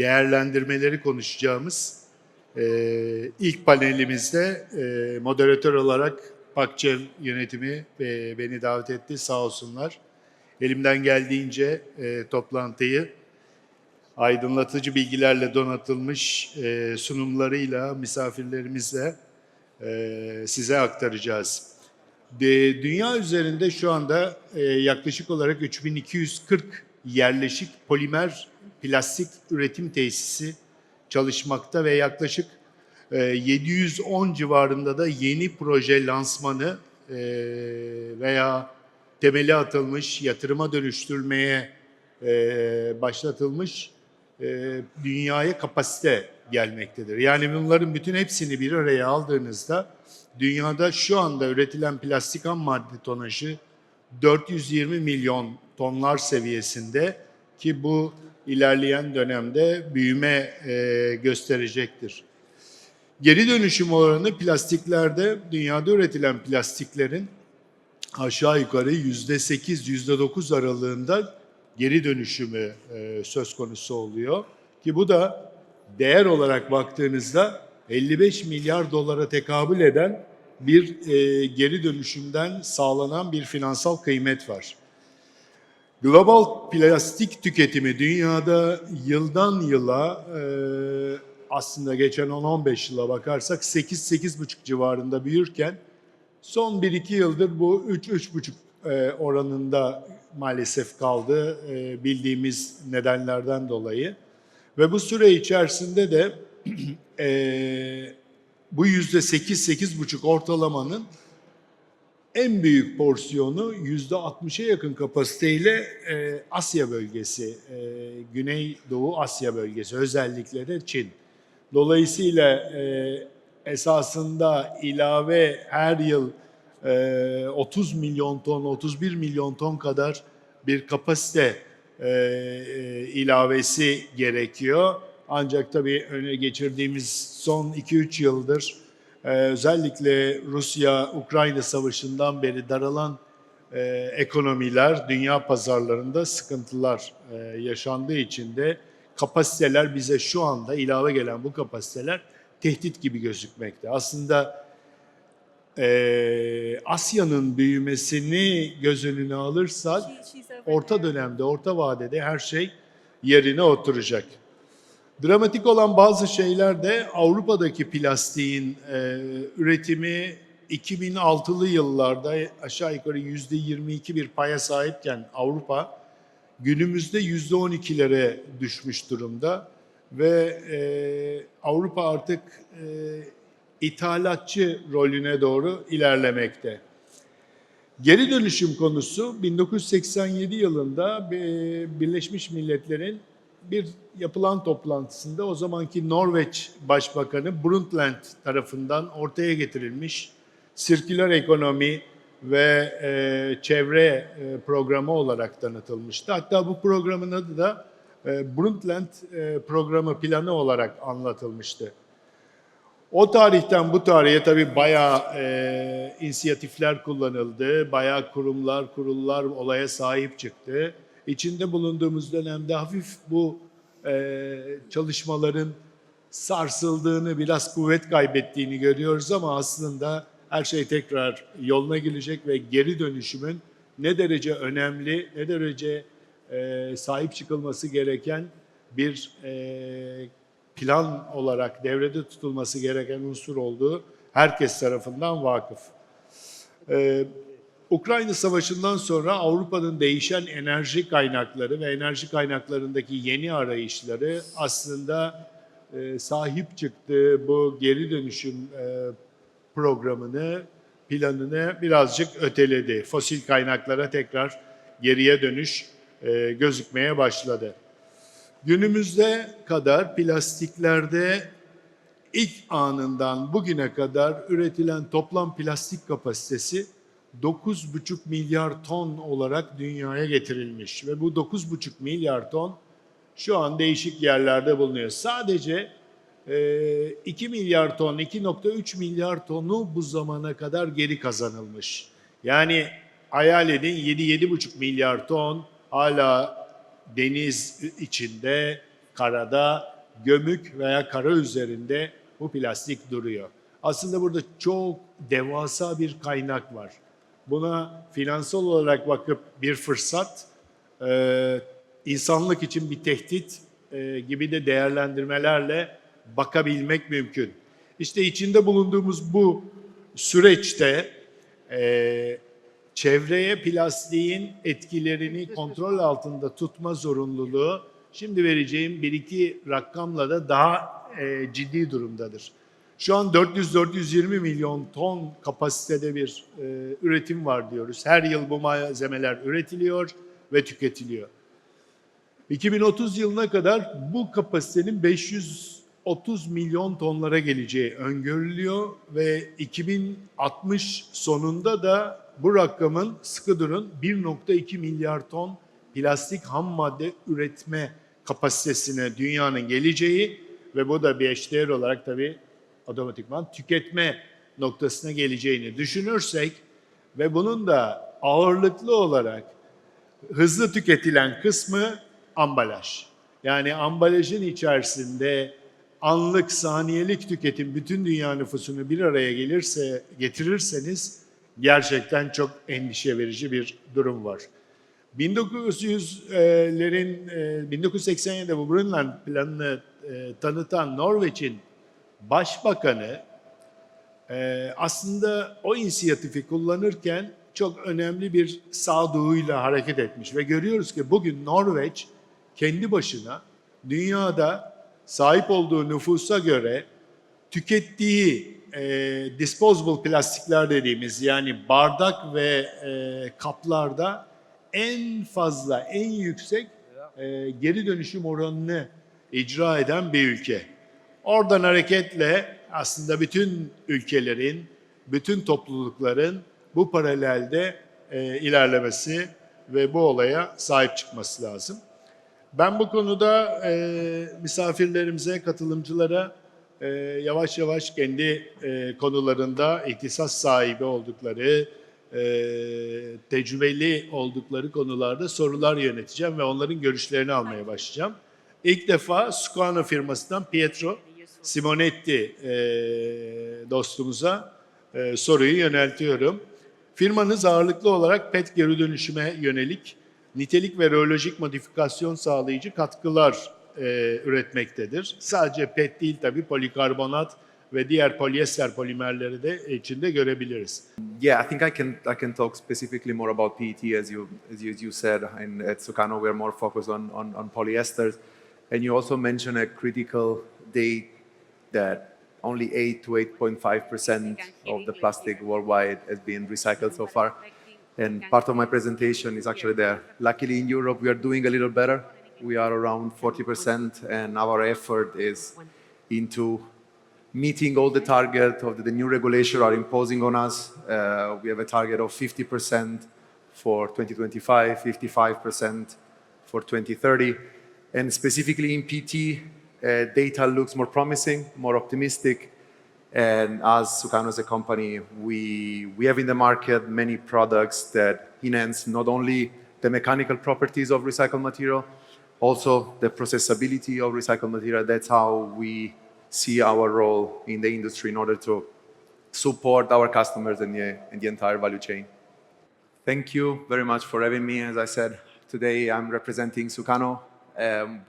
değerlendirmeleri konuşacağımız ilk panelimizde moderatör olarak PAGÇEV yönetimi beni davet etti, sağ olsunlar. Elimden geldiğince toplantıyı aydınlatıcı bilgilerle donatılmış sunumlarıyla, misafirlerimizle size aktaracağız. Dünya üzerinde şu anda yaklaşık olarak 3240 yerleşik polimer plastik üretim tesisi çalışmakta ve yaklaşık 710 civarında da yeni proje lansmanı veya temeli atılmış, yatırıma dönüştürmeye başlatılmış dünyaya kapasite gelmektedir. Yani bunların bütün hepsini bir araya aldığınızda dünyada şu anda üretilen plastik ham madde tonajı 420 milyon tonlar seviyesinde ki bu ilerleyen dönemde büyüme gösterecektir. Geri dönüşüm oranı plastiklerde dünyada üretilen plastiklerin aşağı yukarı %8, %9 aralığında geri dönüşümü söz konusu oluyor. Ki bu da değer olarak baktığınızda 55 milyar dolara tekabül eden bir geri dönüşümden sağlanan bir finansal kıymet var. Global plastik tüketimi dünyada yıldan yıla aslında geçen 10-15 yıla bakarsak 8-8,5 civarında büyürken son 1-2 yıldır bu 3-3,5 oranında maalesef kaldı bildiğimiz nedenlerden dolayı. Ve bu süre içerisinde de bu %8-8,5 ortalamanın en büyük porsiyonu %60'a yakın kapasiteyle Asya bölgesi, Güneydoğu Asya bölgesi, özellikle de Çin. Dolayısıyla esasında ilave her yıl 30 milyon ton, 31 milyon ton kadar bir kapasite ilavesi gerekiyor. Ancak tabii öne geçirdiğimiz son 2-3 yıldır özellikle Rusya-Ukrayna savaşından beri daralan ekonomiler, dünya pazarlarında sıkıntılar yaşandığı için de kapasiteler bize şu anda ilave gelen bu kapasiteler tehdit gibi gözükmekte. Aslında Asya'nın büyümesini göz önüne alırsak orta dönemde, orta vadede her şey yerine oturacak. Dramatik olan bazı şeyler de Avrupa'daki plastiğin üretimi 2006'lı yıllarda aşağı yukarı %22 bir paya sahipken Avrupa günümüzde %12'lere düşmüş durumda ve Avrupa artık ithalatçı rolüne doğru ilerlemekte. Geri dönüşüm konusu 1987 yılında Birleşmiş Milletler'in bir yapılan toplantısında o zamanki Norveç Başbakanı Brundtland tarafından ortaya getirilmiş sirküler ekonomi ve çevre programı olarak tanıtılmıştı. Hatta bu programın adı da Brundtland programı planı olarak anlatılmıştı. O tarihten bu tarihe tabii bayağı inisiyatifler kullanıldı, bayağı kurullar olaya sahip çıktı. İçinde bulunduğumuz dönemde hafif bu çalışmaların sarsıldığını, biraz kuvvet kaybettiğini görüyoruz ama aslında her şey tekrar yoluna girecek ve geri dönüşümün ne derece önemli, ne derece sahip çıkılması gereken bir plan olarak devrede tutulması gereken unsur olduğu herkes tarafından vakıf. Ukrayna Savaşı'ndan sonra Avrupa'nın değişen enerji kaynakları ve enerji kaynaklarındaki yeni arayışları aslında sahip çıktığı bu geri dönüşüm programını, planını birazcık öteledi. Fosil kaynaklara tekrar geriye dönüş gözükmeye başladı. Günümüzde kadar plastiklerde ilk anından bugüne kadar üretilen toplam plastik kapasitesi 9,5 milyar ton olarak dünyaya getirilmiş ve bu 9,5 milyar ton şu an değişik yerlerde bulunuyor. Sadece 2 milyar ton, 2,3 milyar tonu bu zamana kadar geri kazanılmış. Yani hayal edin 7-7,5 milyar ton hala deniz içinde karada, gömük veya kara üzerinde bu plastik duruyor. Aslında burada çok devasa bir kaynak var. Buna finansal olarak bakıp bir fırsat, insanlık için bir tehdit gibi de değerlendirmelerle bakabilmek mümkün. İşte içinde bulunduğumuz bu süreçte çevreye plastiğin etkilerini kontrol altında tutma zorunluluğu şimdi vereceğim bir iki rakamla da daha ciddi durumdadır. Şu an 400-420 milyon ton kapasitede bir üretim var diyoruz. Her yıl bu malzemeler üretiliyor ve tüketiliyor. 2030 yılına kadar bu kapasitenin 530 milyon tonlara geleceği öngörülüyor ve 2060 sonunda da bu rakamın, sıkı durun, 1,2 milyar ton plastik ham madde üretme kapasitesine dünyanın geleceği ve bu da bir eşdeğer olarak tabii otomatikman tüketme noktasına geleceğini düşünürsek ve bunun da ağırlıklı olarak hızlı tüketilen kısmı ambalaj. Yani ambalajın içerisinde anlık, saniyelik tüketim bütün dünya nüfusunu bir araya getirirseniz gerçekten çok endişe verici bir durum var. 1987'de bu Grönland planını tanıtan Norveç'in başbakanı aslında o inisiyatifi kullanırken çok önemli bir sağduyuyla hareket etmiş ve görüyoruz ki bugün Norveç kendi başına dünyada sahip olduğu nüfusa göre tükettiği disposable plastikler dediğimiz yani bardak ve kaplarda en fazla, en yüksek geri dönüşüm oranını icra eden bir ülke. Oradan hareketle aslında bütün ülkelerin, bütün toplulukların bu paralelde ilerlemesi ve bu olaya sahip çıkması lazım. Ben bu konuda misafirlerimize, katılımcılara yavaş yavaş kendi konularında ihtisas sahibi oldukları, tecrübeli oldukları konularda sorular yöneteceğim ve onların görüşlerini almaya başlayacağım. İlk defa Sukano firmasından Pietro Simonetti dostumuza soruyu yöneltiyorum. Firmanız ağırlıklı olarak PET geri dönüşüme yönelik nitelik ve röolojik modifikasyon sağlayıcı katkılar üretmektedir. Sadece PET değil tabii polikarbonat ve diğer polyester polimerleri de içinde görebiliriz. Yeah, I think I can talk specifically more about PET as you said, and at Sukano we're more focused on polyesters. And you also mentioned a critical date that only 8 to 8.5% of the plastic worldwide has been recycled so far. And part of my presentation is actually there. Luckily in Europe we are doing a little better. We are around 40% and our effort is into meeting all the target of the new regulation are imposing on us. We have a target of 50% for 2025, 55% for 2030. And specifically in PT, data looks more promising, more optimistic. And as Sukano as a company, we have in the market many products that enhance not only the mechanical properties of recycled material, also the processability of recycled material. That's how we see our role in the industry in order to support our customers in the entire value chain. Thank you very much for having me. As I said, today I'm representing Sukano.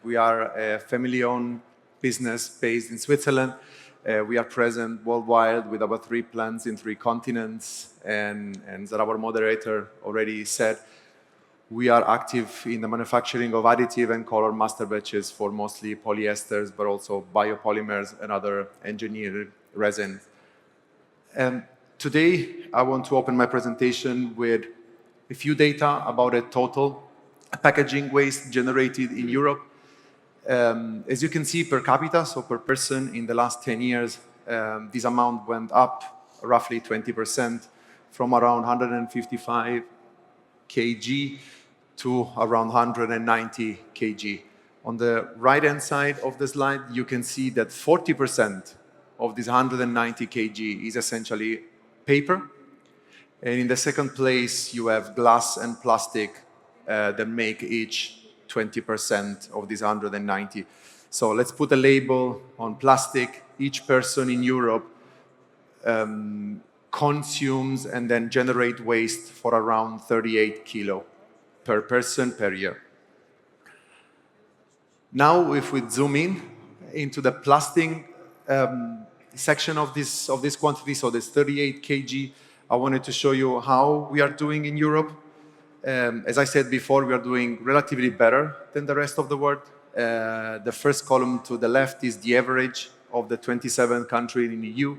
We are a family-owned business based in Switzerland. We are present worldwide with our 3 plants in 3 continents. And as our moderator already said, we are active in the manufacturing of additive and color master batches for mostly polyesters, but also biopolymers and other engineered resins. Today, I want to open my presentation with a few data about a total packaging waste generated in Europe. As you can see, per capita, so per person, in the last 10 years, this amount went up roughly 20% from around 155 kg to around 190 kg. On the right-hand side of the slide, you can see that 40% of this 190 kg is essentially paper. And in the second place, you have glass and plastic that make each 20% of this 190. So let's put a label on plastic. Each person in Europe consumes and then generate waste for around 38 kilo per person per year. Now, if we zoom in into the plastic section of this quantity, so this 38 kg, I wanted to show you how we are doing in Europe. As I said before, we are doing relatively better than the rest of the world. The first column to the left is the average of the 27 countries in the EU.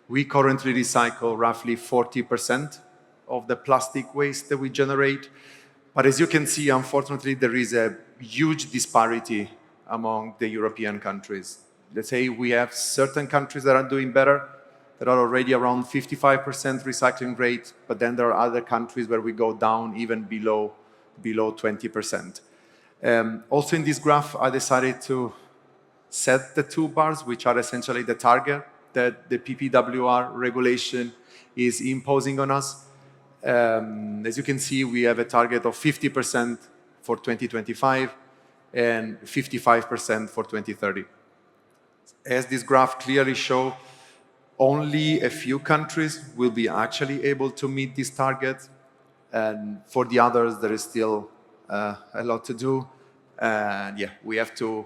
We currently recycle roughly 40% of the plastic waste that we generate. But as you can see, unfortunately, there is a huge disparity among the European countries. Let's say we have certain countries that are doing better, that are already around 55% recycling rate, but then there are other countries where we go down even below 20%. Also in this graph, I decided to set the two bars, which are essentially the target that the PPWR regulation is imposing on us. As you can see, we have a target of 50% for 2025 and 55% for 2030. As this graph clearly shows, only a few countries will be actually able to meet this target, and for the others, there is still a lot to do. And yeah, we have to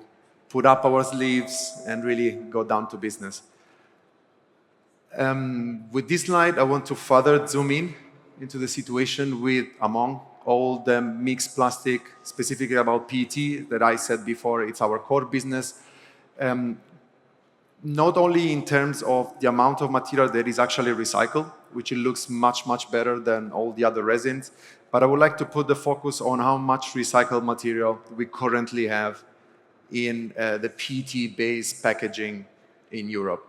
put up our sleeves and really go down to business. With this slide, I want to further zoom in into the situation with among all the mixed plastic, specifically about PET that I said before, it's our core business. Not only in terms of the amount of material that is actually recycled, which it looks much, much better than all the other resins, but I would like to put the focus on how much recycled material we currently have in the PET-based packaging in Europe.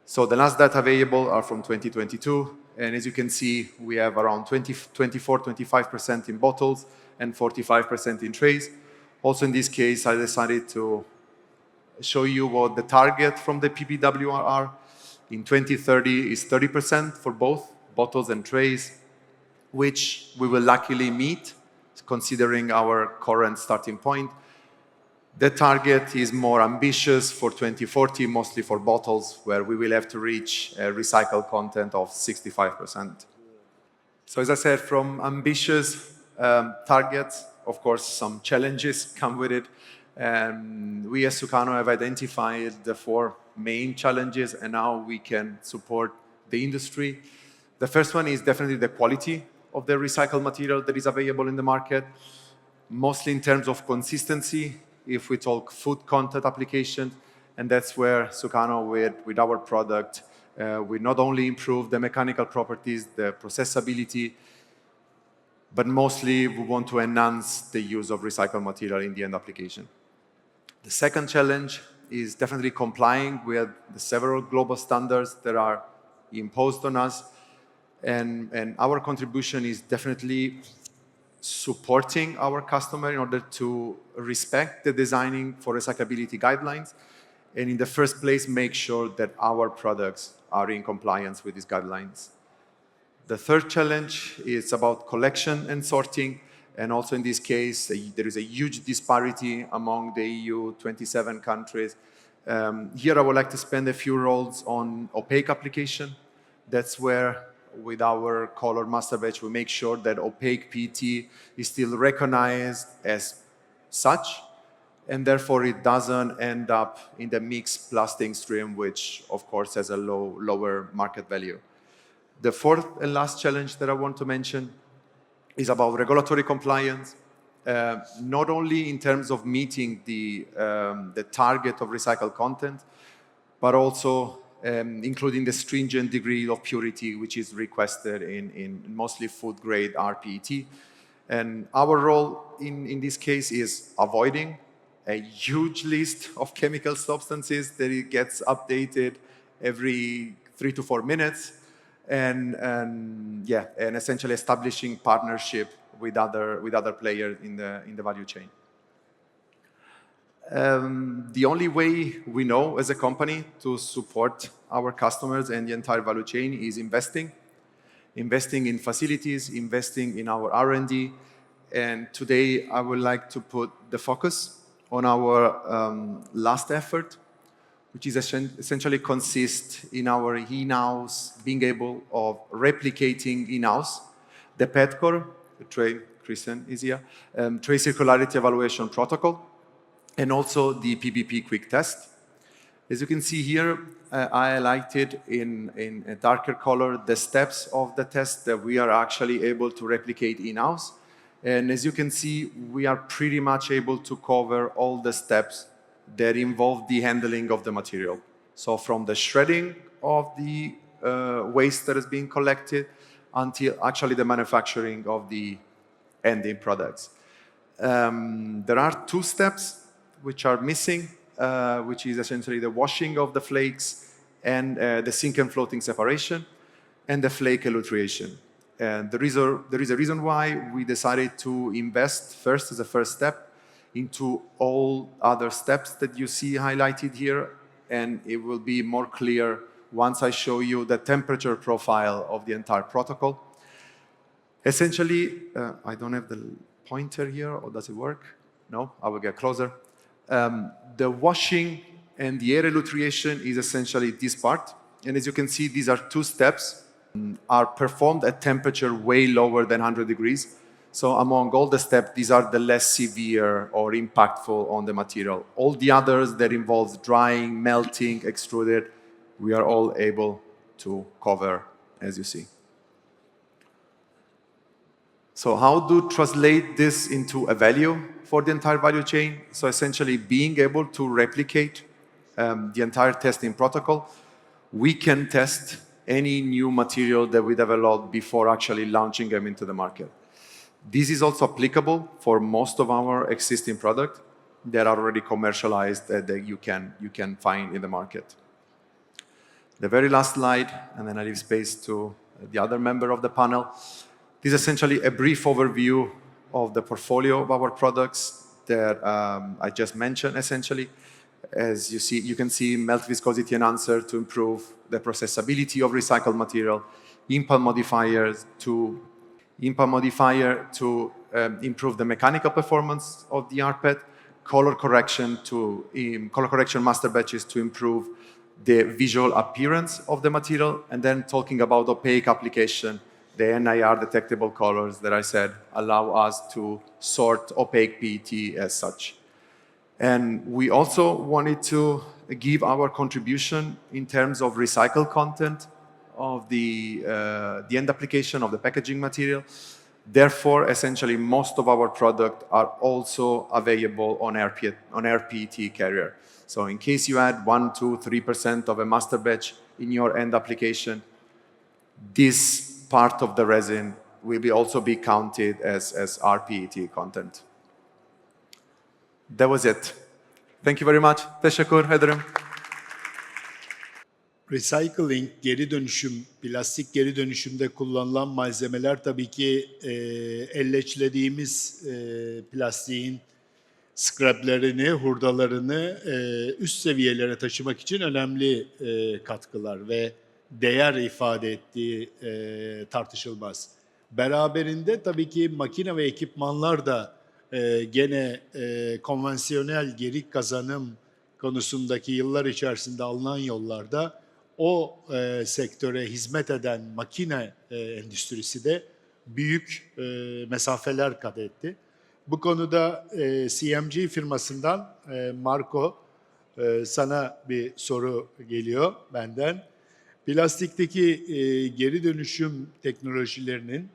So the last data available are from 2022, and as you can see, we have around 24-25% in bottles and 45% in trays. Also in this case, I decided to show you what the target from the PPWR are. In 2030 is 30% for both bottles and trays, which we will luckily meet considering our current starting point. The target is more ambitious for 2040, mostly for bottles, where we will have to reach a recycled content of 65%. So as I said, from ambitious targets, of course, some challenges come with it. We as Sukano have identified the 4 main challenges, and now we can support the industry. The first one is definitely the quality of the recycled material that is available in the market, mostly in terms of consistency, if we talk food content application, and that's where Sukano, with our product, we not only improve the mechanical properties, the processability, but mostly we want to enhance the use of recycled material in the end application. The second challenge is definitely complying with the several global standards that are imposed on us, and our contribution is definitely supporting our customer in order to respect the designing for recyclability guidelines, and in the first place, make sure that our products are in compliance with these guidelines. The third challenge is about collection and sorting, and also in this case, there is a huge disparity among the EU 27 countries. Here I would like to spend a few roles on opaque application. That's where with our color master batch, we make sure that opaque PET is still recognized as such, and therefore it doesn't end up in the mixed plastic stream, which of course has a lower market value. The fourth and last challenge that I want to mention is about regulatory compliance, not only in terms of meeting the target of recycled content, but also including the stringent degree of purity which is requested in mostly food-grade rPET. And our role in this case is avoiding a huge list of chemical substances that it gets updated every 3 to 4 minutes, and essentially establishing partnership with other players in the value chain. The only way we know as a company to support our customers and the entire value chain is investing in facilities, investing in our R&D. And today I would like to put the focus on our last effort, which is essentially consists in our in-house being able of replicating in-house the PETCOR, the tray, Christian is here, tray circularity evaluation protocol, and also the PBP quick test. As you can see here, I highlighted in a darker color the steps of the test that we are actually able to replicate in-house. And as you can see, we are pretty much able to cover all the steps that involve the handling of the material. So from the shredding of the waste that is being collected until actually the manufacturing of the ending products. There are two steps which are missing, which is essentially the washing of the flakes and the sink and floating separation and the flake elutriation. And there is a reason why we decided to invest first as a first step into all other steps that you see highlighted here, and it will be more clear once I show you the temperature profile of the entire protocol. Essentially, I don't have the pointer here, or does it work? No, I will get closer. The washing and the air elutriation is essentially this part, and as you can see, these are two steps, are performed at temperature way lower than 100 degrees. So among all the steps, these are the less severe or impactful on the material. All the others that involves drying, melting, extruded, we are all able to cover, as you see. So how to translate this into a value for the entire value chain? So essentially being able to replicate the entire testing protocol, we can test any new material that we develop before actually launching them into the market. This is also applicable for most of our existing products that are already commercialized that you can find in the market. The very last slide, and then I leave space to the other member of the panel. This is essentially a brief overview of the portfolio of our products that I just mentioned, essentially. As you see, you can see melt viscosity enhancer to improve the processability of recycled material, impulse modifier to improve the mechanical performance of the rPET, color correction master batches to improve the visual appearance of the material, and then talking about opaque application, the NIR detectable colors that I said allow us to sort opaque PET as such. And we also wanted to give our contribution in terms of recycled content of the end application of the packaging material. Therefore, essentially, most of our products are also available on rPET carrier. So in case you add 1, 2, 3% of a master batch in your end application, this part of the resin will also be counted as rPET content. That was it. Thank you very much. Teşekkür ederim. Recycling, geri dönüşüm, plastik geri dönüşümde kullanılan malzemeler tabii ki elleçlediğimiz plastiğin scraplerini, hurdalarını üst seviyelere taşımak için önemli katkılar ve değer ifade ettiği tartışılmaz. Beraberinde tabii ki makine ve ekipmanlar da gene konvansiyonel geri kazanım konusundaki yıllar içerisinde alınan yollarda o sektöre hizmet eden makine endüstrisi de büyük mesafeler kat etti. Bu konuda CMG firmasından Marco, sana bir soru geliyor benden. Plastikteki geri dönüşüm teknolojilerinin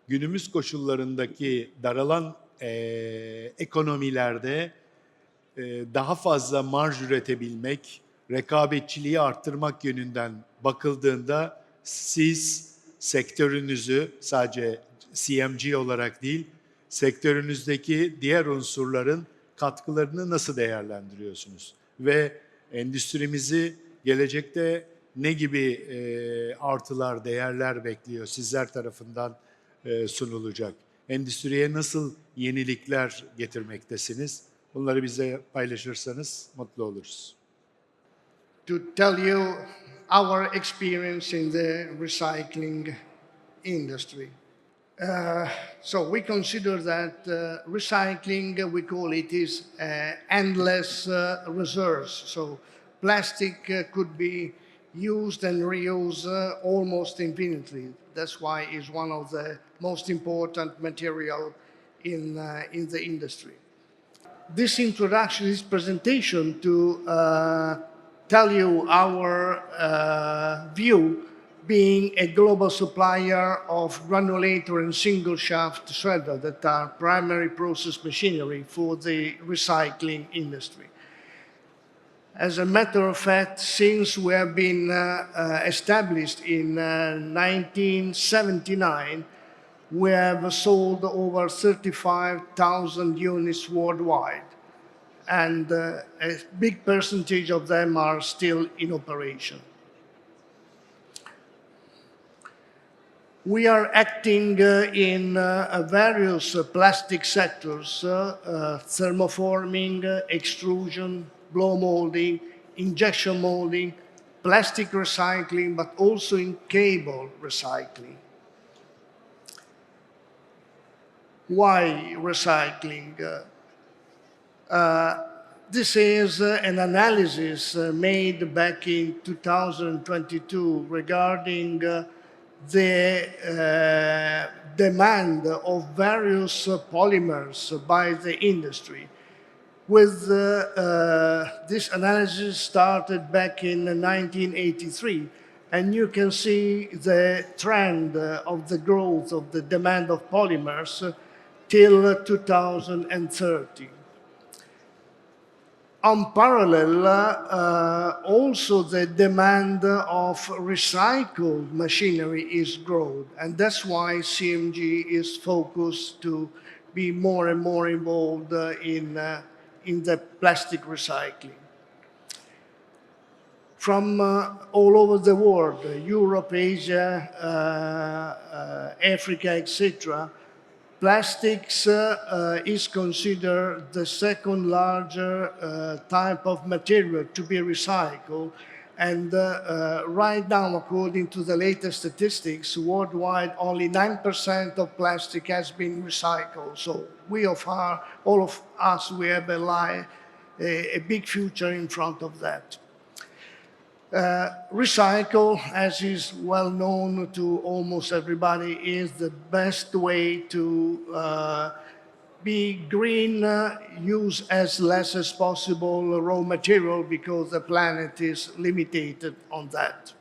günümüz koşullarındaki daralan ekonomilerde daha fazla marj üretebilmek, rekabetçiliği arttırmak yönünden bakıldığında siz sektörünüzü sadece CMG olarak değil, sektörünüzdeki diğer unsurların katkılarını nasıl değerlendiriyorsunuz? Ve endüstrimizi gelecekte ne gibi artılar, değerler bekliyor sizler tarafından sunulacak? Endüstriye nasıl yenilikler getirmektesiniz? Bunları bize paylaşırsanız mutlu oluruz. To tell you our experience in the recycling industry. So we consider that recycling, we call it, is endless resource. So plastic could be used and reused almost infinitely. That's why it's one of the most important material in the industry. This introduction, this presentation to tell you our view, being a global supplier of granulator and single shaft shredder that are primary process machinery for the recycling industry. As a matter of fact, since we have been established in 1979, we have sold over 35,000 units worldwide, and a big percentage of them are still in operation. We are acting in various plastic sectors, thermoforming, extrusion, blow molding, injection molding, plastic recycling, but also in cable recycling. Why recycling? This is an analysis made back in 2022 regarding the demand of various polymers by the industry. With this analysis started back in 1983, and you can see the trend of the growth of the demand of polymers till 2030. On parallel, also the demand of recycled machinery is growing, and that's why CMG is focused to be more and more involved in the plastic recycling. From all over the world, Europe, Asia, Africa, etc., plastics is considered the second larger type of material to be recycled. And right now, according to the latest statistics, worldwide only 9% of plastic has been recycled. So all of us, we have a big future in front of that. Recycle, as is well known to almost everybody, is the best way to be green, use as less as possible raw material because the planet is limited on that.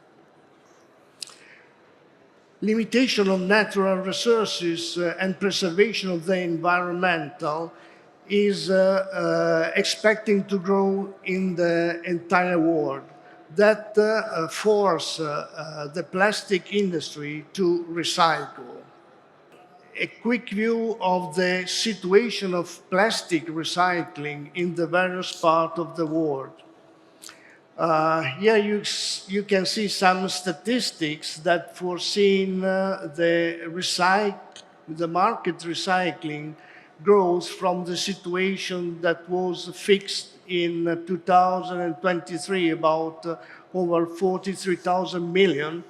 Limitation of natural resources and preservation of the environmental is expecting to grow in the entire world. That force the plastic industry to recycle. A quick view of the situation of plastic recycling in the various parts of the world. Here you can see some statistics that foreseen the market recycling growth from the situation that was fixed in 2023, about over 43,000 million,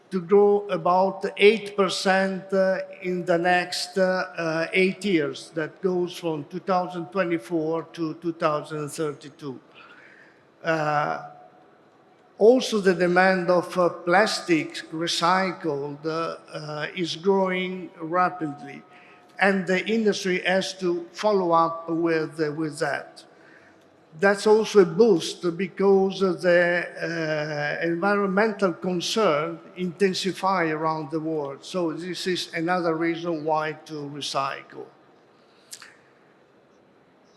to grow about 8% in the next 8 years. That goes from 2024 to 2032. Also, the demand of plastic recycled is growing rapidly, and the industry has to follow up with that. That's also a boost because the environmental concern intensify around the world. So this is another reason why to recycle.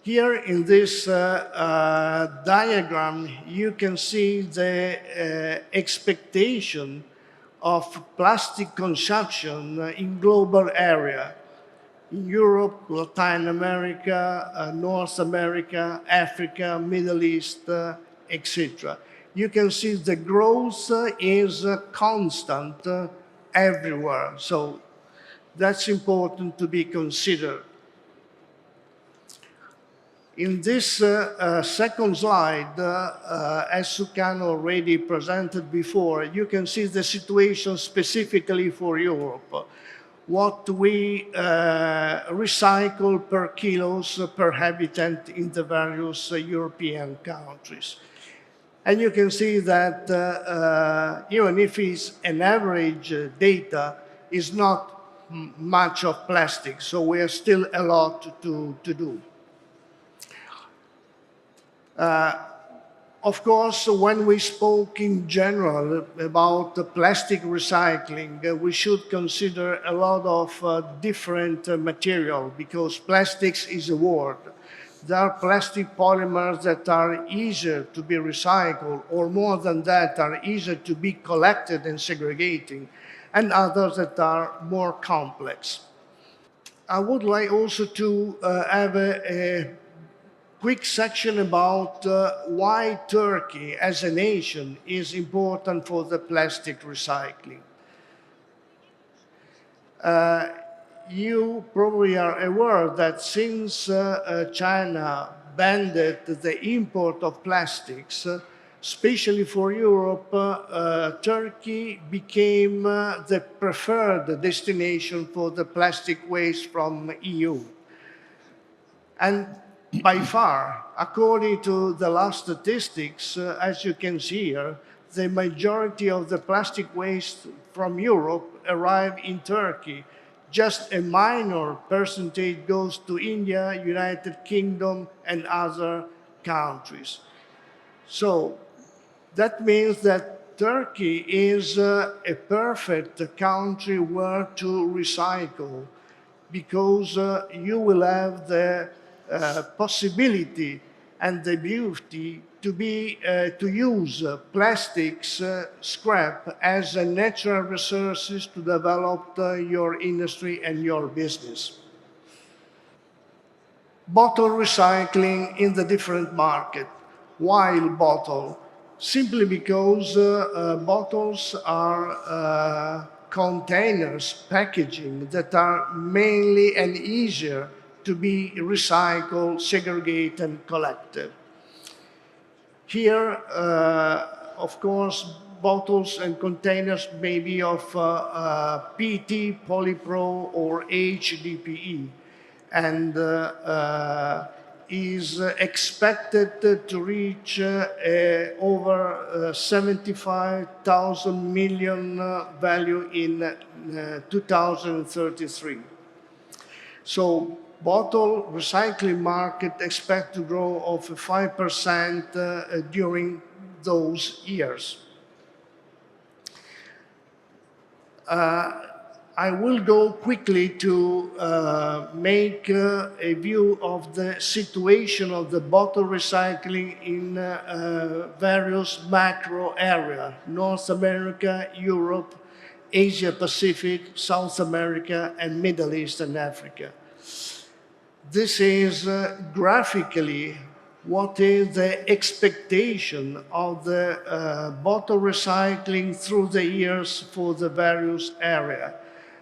Here in this diagram, you can see the expectation of plastic consumption in global area. In Europe, Latin America, North America, Africa, Middle East, etc. You can see the growth is constant everywhere. So that's important to be considered. In this second slide, as Sukan already presented before, you can see the situation specifically for Europe. what we recycle per kilos per habitant in the various European countries. And you can see that even if it's an average data, is not much of plastic, so we have still a lot to do. Of course, when we spoke in general about the plastic recycling, we should consider a lot of different material, because plastics is a word. There are plastic polymers that are easier to be recycled, or more than that, are easier to be collected and segregating, and others that are more complex. I would like also to have a quick section about why Turkey as a nation is important for the plastic recycling. You probably are aware that since China banned the import of plastics, especially for Europe, Turkey became the preferred destination for the plastic waste from EU. And by far, according to the last statistics, as you can see here, the majority of the plastic waste from Europe arrive in Turkey. Just a minor percentage goes to India, United Kingdom, and other countries. So that means that Turkey is a perfect country where to recycle, because you will have the possibility and the beauty to use plastics scrap as a natural resources to develop your industry and your business. Bottle recycling in the different market. Why bottle? Simply because bottles are containers, packaging that are mainly and easier to be recycled, segregated, and collected. Here, of course, bottles and containers may be of PET, polypro, or HDPE, and is expected to reach over 75,000 million value in 2033. So bottle recycling market expect to grow of 5% during those years. I will go quickly to make a view of the situation of the bottle recycling in various macro areas: North America, Europe, Asia Pacific, South America, and Middle East and Africa. This is graphically what is the expectation of the bottle recycling through the years for the various areas.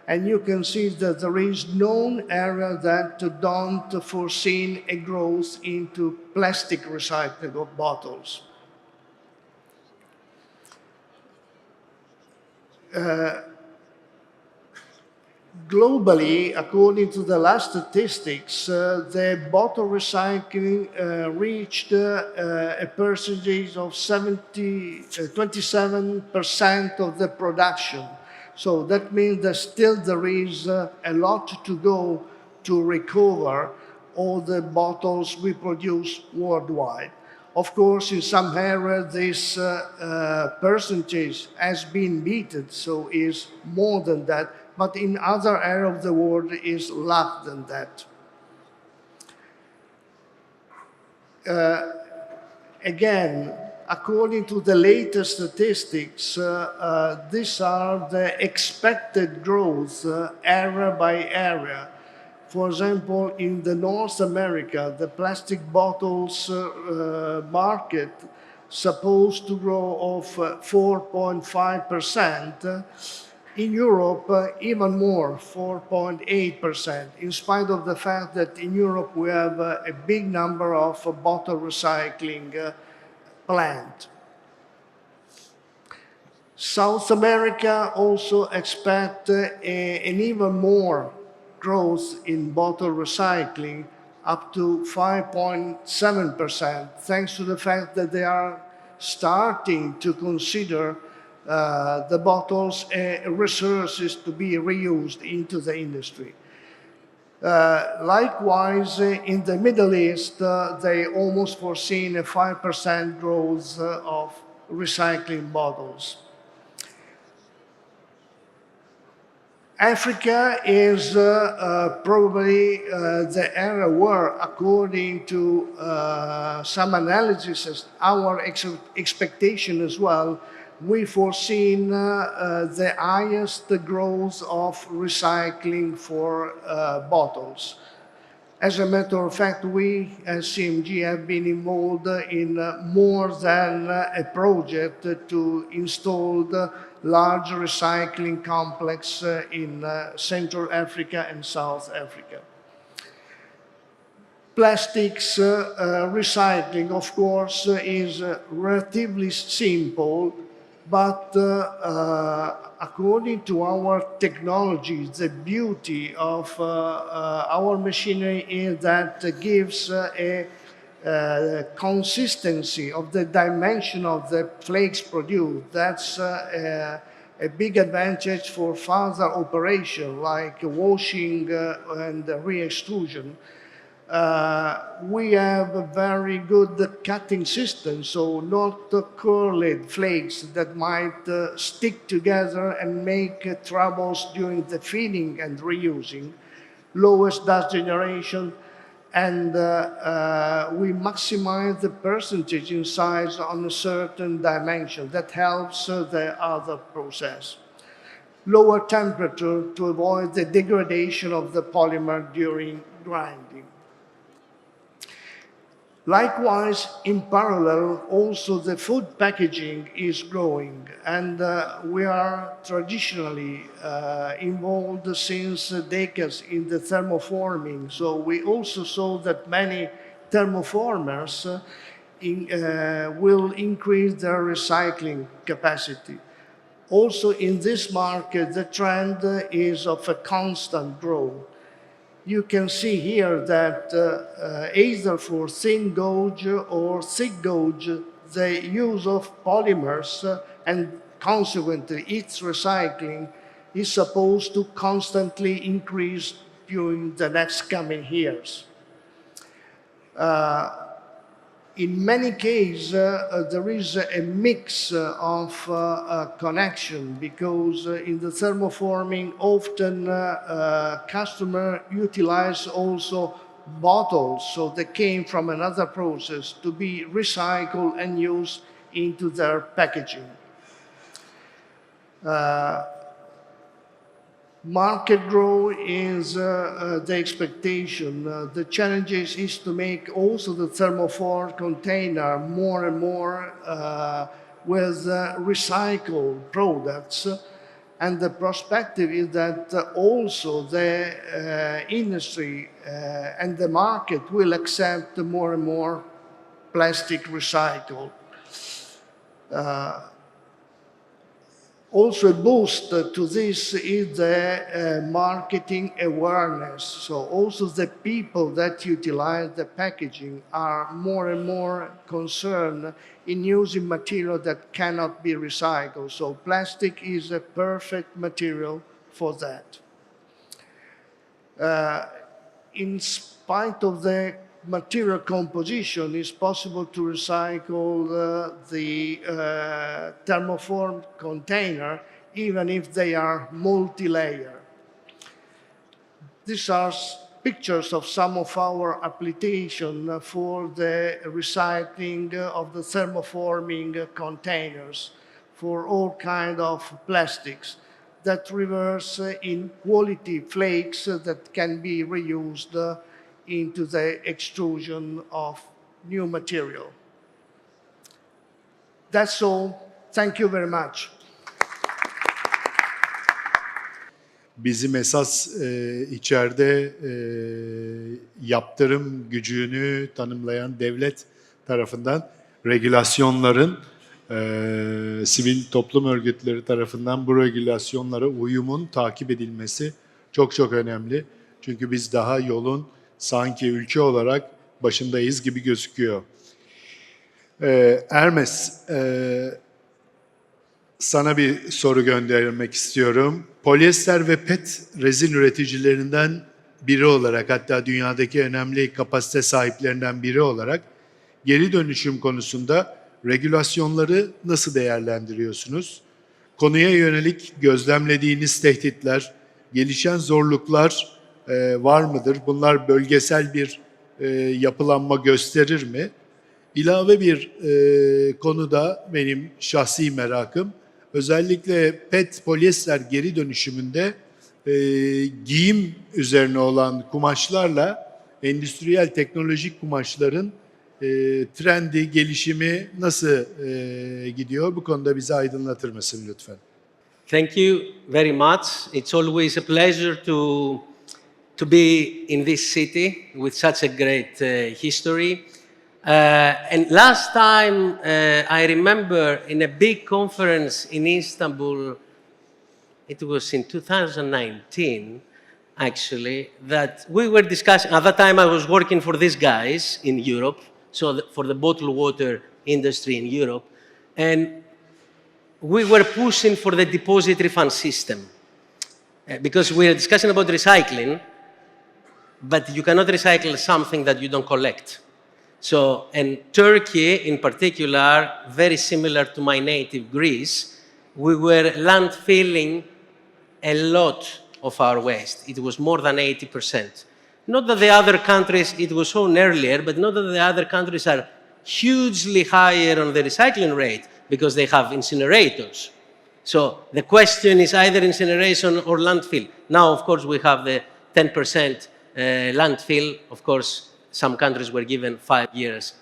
And you can see that there is no area that don't foresee a growth into plastic recycling of bottles. Globally, according to the last statistics, the bottle recycling reached a percentage of 27% of the production. So that means that still there is a lot to go to recover all the bottles we produce worldwide. Of course, in some areas, this percentage has been beaten, so is more than that, but in other areas of the world is less than that. Again, according to the latest statistics, these are the expected growth area by area. For example, in the North America, the plastic bottles market supposed to grow of 4.5%. In Europe, even more, 4.8%, in spite of the fact that in Europe we have a big number of bottle recycling plants. South America also expect an even more growth in bottle recycling, up to 5.7%, thanks to the fact that they are starting to consider the bottles resources to be reused into the industry. Likewise, in the Middle East, they almost foreseen a 5% growth of recycling bottles. Africa is probably the area where, according to some analysis, our expectation as well, we foreseen the highest growth of recycling for bottles. As a matter of fact, we as CMG have been involved in more than a project to install the large recycling complex in Central Africa and South Africa. Plastics recycling, of course, is relatively simple, but according to our technology, the beauty of our machinery is that it gives a consistency of the dimension of the flakes produced. That's a big advantage for further operation like washing and re-extrusion. We have a very good cutting system, so not curled flakes that might stick together and make troubles during the feeding and reusing, lowest dust generation, and we maximize the percentage in size on a certain dimension. That helps the other process. Lower temperature to avoid the degradation of the polymer during grinding. Likewise, in parallel, also the food packaging is growing, and we are traditionally involved since decades in the thermoforming. So we also saw that many thermoformers will increase their recycling capacity. Also in this market, the trend is of a constant growth. You can see here that either for thin gauge or thick gauge, the use of polymers and consequently its recycling is supposed to constantly increase during the next coming years. In many cases, there is a mix of connection because in the thermoforming, often customer utilize also bottles, so they came from another process to be recycled and used into their packaging. Market growth is the expectation. The challenges is to make also the thermoform container more and more with recycled products. And the perspective is that also the industry and the market will accept more and more plastic recycled. Also a boost to this is the marketing awareness. So also the people that utilize the packaging are more and more concerned in using material that cannot be recycled. So plastic is a perfect material for that. In spite of the material composition, it's possible to recycle the thermoform container even if they are multi-layer. These are pictures of some of our applications for the recycling of the thermoforming containers for all kinds of plastics that reverse in quality flakes that can be reused into the extrusion of new material. That's all. Thank you very much. Bizim esas içeride yaptırım gücünü tanımlayan devlet tarafından regülasyonların sivil toplum örgütleri tarafından bu regülasyonlara uyumun takip edilmesi çok çok önemli. Çünkü biz daha yolun sanki ülke olarak başındayız gibi gözüküyor. Hermes, sana bir soru göndermek istiyorum. Polyester ve PET rezin üreticilerinden biri olarak, hatta dünyadaki önemli kapasite sahiplerinden biri olarak geri dönüşüm konusunda regülasyonları nasıl değerlendiriyorsunuz? Konuya yönelik gözlemlediğiniz tehditler, gelişen zorluklar var mıdır? Bunlar bölgesel bir yapılanma gösterir mi? İlave bir konuda benim şahsi merakım, özellikle PET polyester geri dönüşümünde giyim üzerine olan kumaşlarla endüstriyel teknolojik kumaşların trendi, gelişimi nasıl gidiyor? Bu konuda bizi aydınlatır mısın lütfen? Thank you very much. It's always a pleasure to be in this city with such a great history. And last time I remember in a big conference in Istanbul, it was in 2019 actually, that we were discussing, at that time I was working for these guys in Europe, so for the bottled water industry in Europe, and we were pushing for the deposit refund system because we were discussing about recycling, but you cannot recycle something that you don't collect. So, and Turkey in particular, very similar to my native Greece, we were landfilling a lot of our waste. It was more than 80%. Not that the other countries, it was shown earlier, but not that the other countries are hugely higher on the recycling rate because they have incinerators. So the question is either incineration or landfill. Now, of course, we have the 10% landfill. Of course, some countries were given 5 years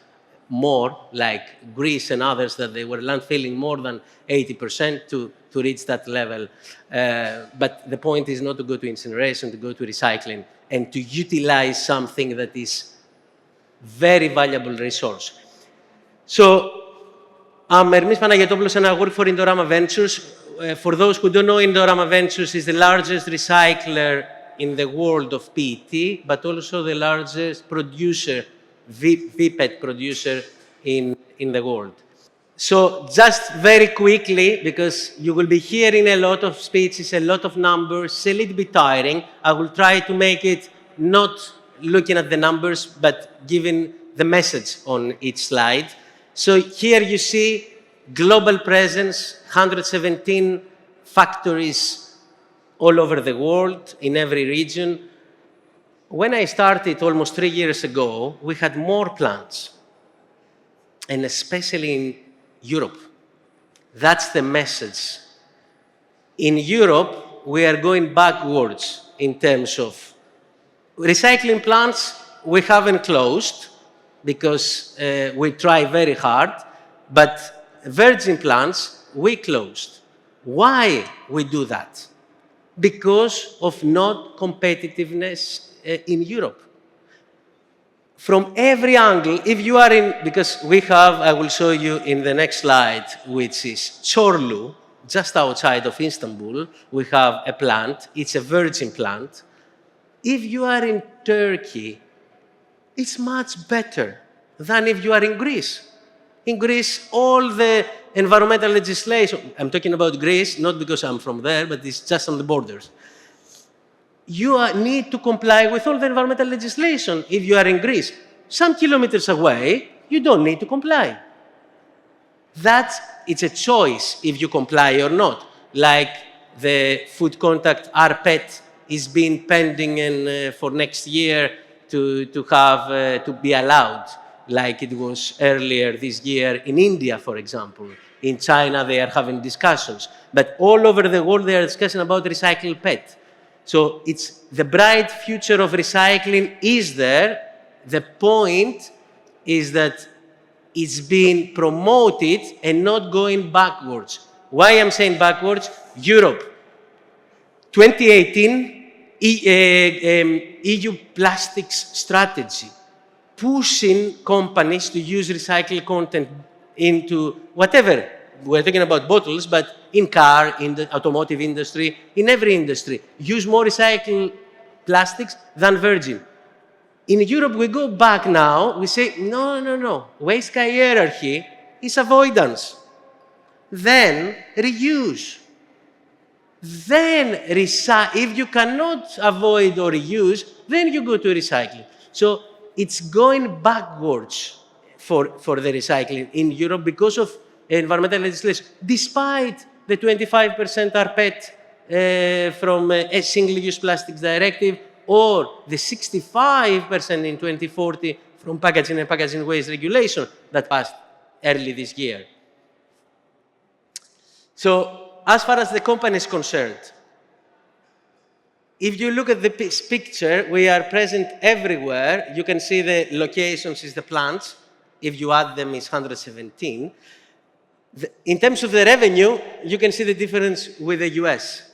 more, like Greece and others, that they were landfilling more than 80% to reach that level. But the point is not to go to incineration, to go to recycling and to utilize something that is very valuable resource. So, I'm Ermis Panagitopoulos and I work for Indorama Ventures. For those who don't know, Indorama Ventures is the largest recycler in the world of PET, but also the largest producer, VPET producer in the world. So just very quickly, because you will be hearing a lot of speeches, a lot of numbers, a little bit tiring, I will try to make it not looking at the numbers, but giving the message on each slide. So here you see global presence, 117 factories all over the world, in every region. When I started almost 3 years ago, we had more plants, and especially in Europe. That's the message. In Europe, we are going backwards in terms of recycling plants. We haven't closed because we try very hard, but virgin plants, we closed. Why we do that? Because of not competitiveness in Europe. From every angle, if you are in, because we have, I will show you in the next slide, which is Çorlu, just outside of Istanbul, we have a plant, it's a virgin plant. If you are in Turkey, it's much better than if you are in Greece. In Greece, all the environmental legislation, I'm talking about Greece, not because I'm from there, but it's just on the borders. You need to comply with all the environmental legislation if you are in Greece. Some kilometers away, you don't need to comply. It's a choice if you comply or not. Like the food contact RPET is being pending for next year to be allowed, like it was earlier this year in India, for example. In China, they are having discussions. But all over the world, they are discussing about recycled PET. So it's the bright future of recycling is there. The point is that it's being promoted and not going backwards. Why I'm saying backwards? Europe, 2018, EU plastics strategy, pushing companies to use recycled content into whatever, we're talking about bottles, but in car, in the automotive industry, in every industry, use more recycled plastics than virgin. In Europe, we go back now, we say, no. Waste hierarchy is avoidance. Then reuse. Then if you cannot avoid or reuse, then you go to recycling. So it's going backwards for the recycling in Europe because of environmental legislation, despite the 25% RPET from a single-use plastics directive, or the 65% in 2040 from packaging and packaging waste regulation that passed early this year. So, as far as the company is concerned, if you look at this picture, we are present everywhere. You can see the locations is the plants. If you add them, it's 117. In terms of the revenue, you can see the difference with the US.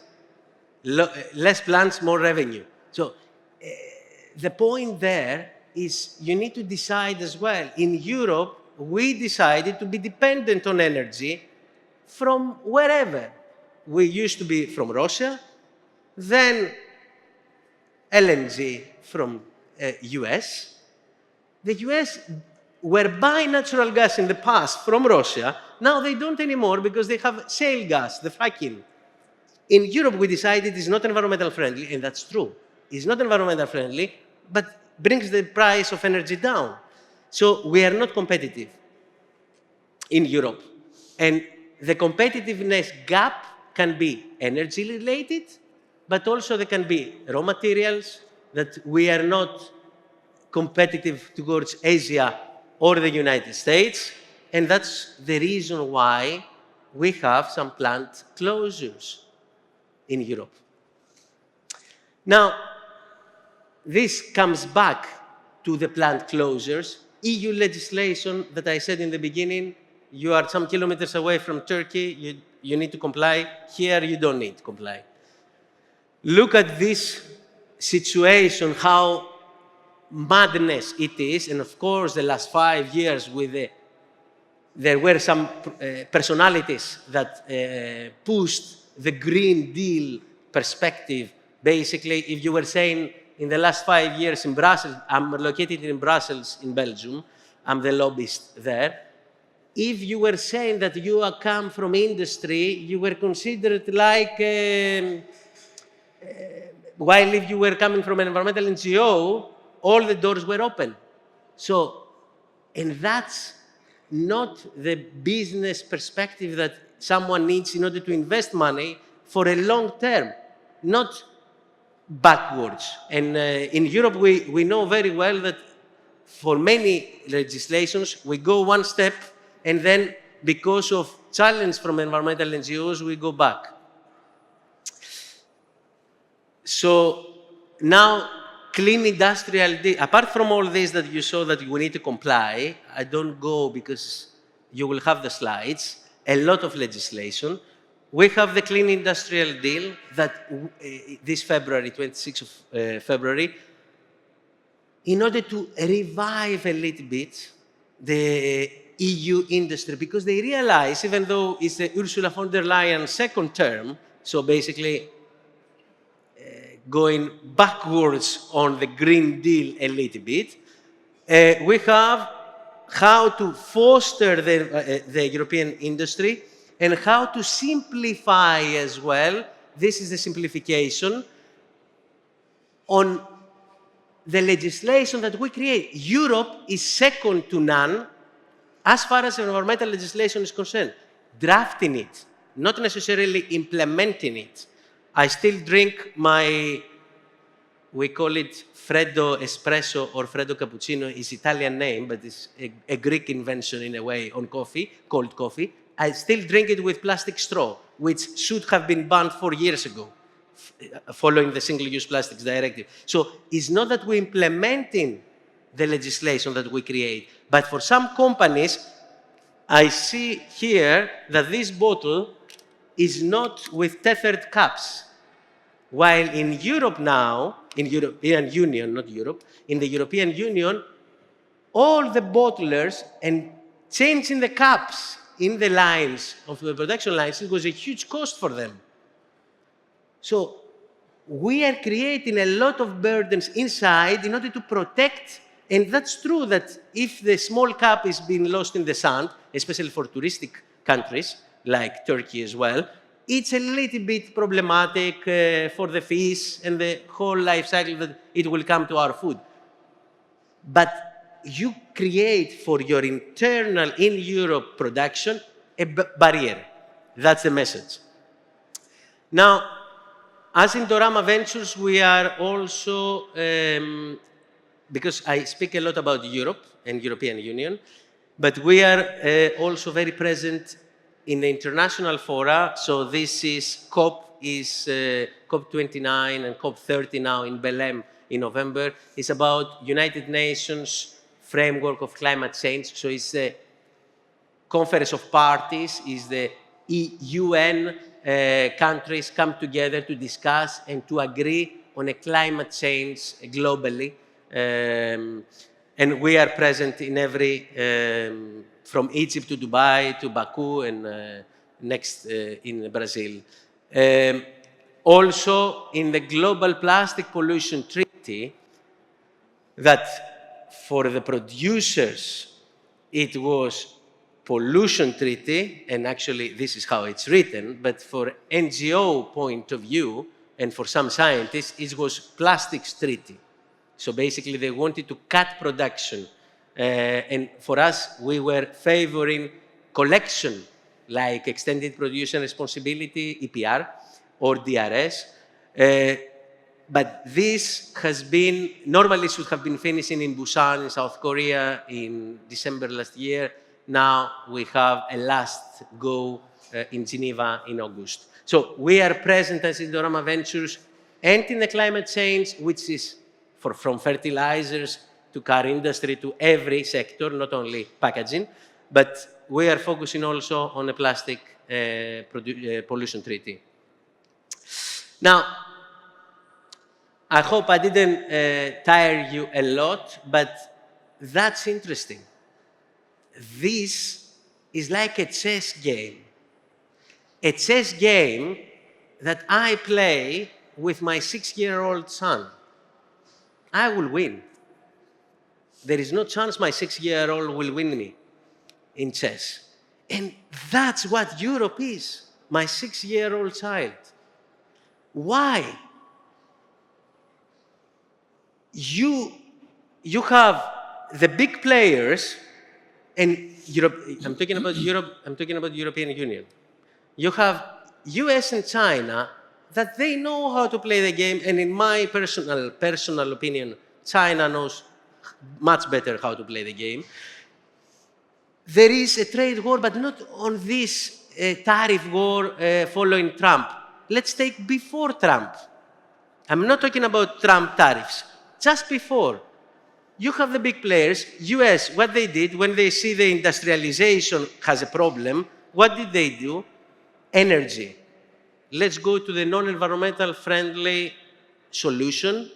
Less plants, more revenue. So the point there is you need to decide as well. In Europe, we decided to be dependent on energy from wherever. We used to be from Russia, then LNG from US. The US were buying natural gas in the past from Russia. Now they don't anymore because they have shale gas, the fracking. In Europe, we decided it's not environmental friendly, and that's true. It's not environmental friendly, but brings the price of energy down. So we are not competitive in Europe. And the competitiveness gap can be energy related, but also there can be raw materials that we are not competitive towards Asia or the United States. And that's the reason why we have some plant closures in Europe. Now, this comes back to the plant closures. EU legislation that I said in the beginning, you are some kilometers away from Turkey, you need to comply. Here, you don't need to comply. Look at this situation, how madness it is. And of course, the last 5 years, there were some personalities that pushed the Green Deal perspective. Basically, if you were saying in the last 5 years in Brussels, I'm located in Brussels, in Belgium, I'm the lobbyist there. If you were saying that you come from industry, you were considered like, while if you were coming from an environmental NGO, all the doors were open. So, and that's not the business perspective that someone needs in order to invest money for a long term, not backwards. And in Europe, we know very well that for many legislations, we go one step, and then because of challenge from environmental NGOs, we go back. So now, clean industrial deal, apart from all this that you saw that we need to comply, I don't go because you will have the slides, a lot of legislation. We have the clean industrial deal that this February, 26th of February, in order to revive a little bit the EU industry, because they realize, even though it's Ursula von der Leyen's second term, so basically going backwards on the Green Deal a little bit, we have how to foster the European industry and how to simplify as well. This is the simplification on the legislation that we create. Europe is second to none as far as environmental legislation is concerned. Drafting it, not necessarily implementing it. I still drink my, we call it Freddo Espresso or Freddo Cappuccino. It's Italian name, but it's a Greek invention in a way on coffee, cold coffee. I still drink it with plastic straw, which should have been banned 4 years ago, following the Single-Use Plastics Directive. So it's not that we're implementing the legislation that we create, but for some companies, I see here that this bottle is not with tethered caps. While in Europe now, in European Union, not Europe, in the European Union, all the bottlers and changing the caps in the lines, of the production lines, it was a huge cost for them. So we are creating a lot of burdens inside in order to protect, and that's true that if the small cap is being lost in the sand, especially for touristic countries like Turkey as well, it's a little bit problematic for the fish and the whole life cycle that it will come to our food. But you create for your internal, in Europe production, a barrier. That's the message. Now, as in Dorama Ventures, we are also, because I speak a lot about Europe and European Union, but we are also very present in the international fora. So this is COP29 and COP30 now in Belém in November. It's about United Nations framework of climate change. So it's the Conference of Parties, is the UN countries come together to discuss and to agree on a climate change globally. And we are present in every, from Egypt to Dubai to Baku and next in Brazil. Also in the Global Plastic Pollution Treaty, that for the producers it was pollution treaty, and actually this is how it's written, but for NGO point of view and for some scientists it was plastics treaty. So basically they wanted to cut production, and for us we were favoring collection like extended producer responsibility, EPR, or DRS. But this has been, normally should have been finishing in Busan in South Korea in December last year. Now we have a last go in Geneva in August. So we are present as Indorama Ventures and in the climate change, which is from fertilizers to car industry to every sector, not only packaging, but we are focusing also on a plastic pollution treaty. Now, I hope I didn't tire you a lot, but that's interesting. This is like a chess game. A chess game that I play with my 6-year-old son. I will win. There is no chance my 6-year-old will win me in chess. And that's what Europe is, my 6-year-old child. Why? You have the big players, and Europe, I'm talking about Europe, I'm talking about European Union. You have US and China that they know how to play the game, and in my personal opinion, China knows much better how to play the game. There is a trade war, but not on this tariff war following Trump. Let's take before Trump. I'm not talking about Trump tariffs. Just before, you have the big players. US, what they did when they see the industrialization has a problem, what did they do? Energy. Let's go to the non-environmental friendly solution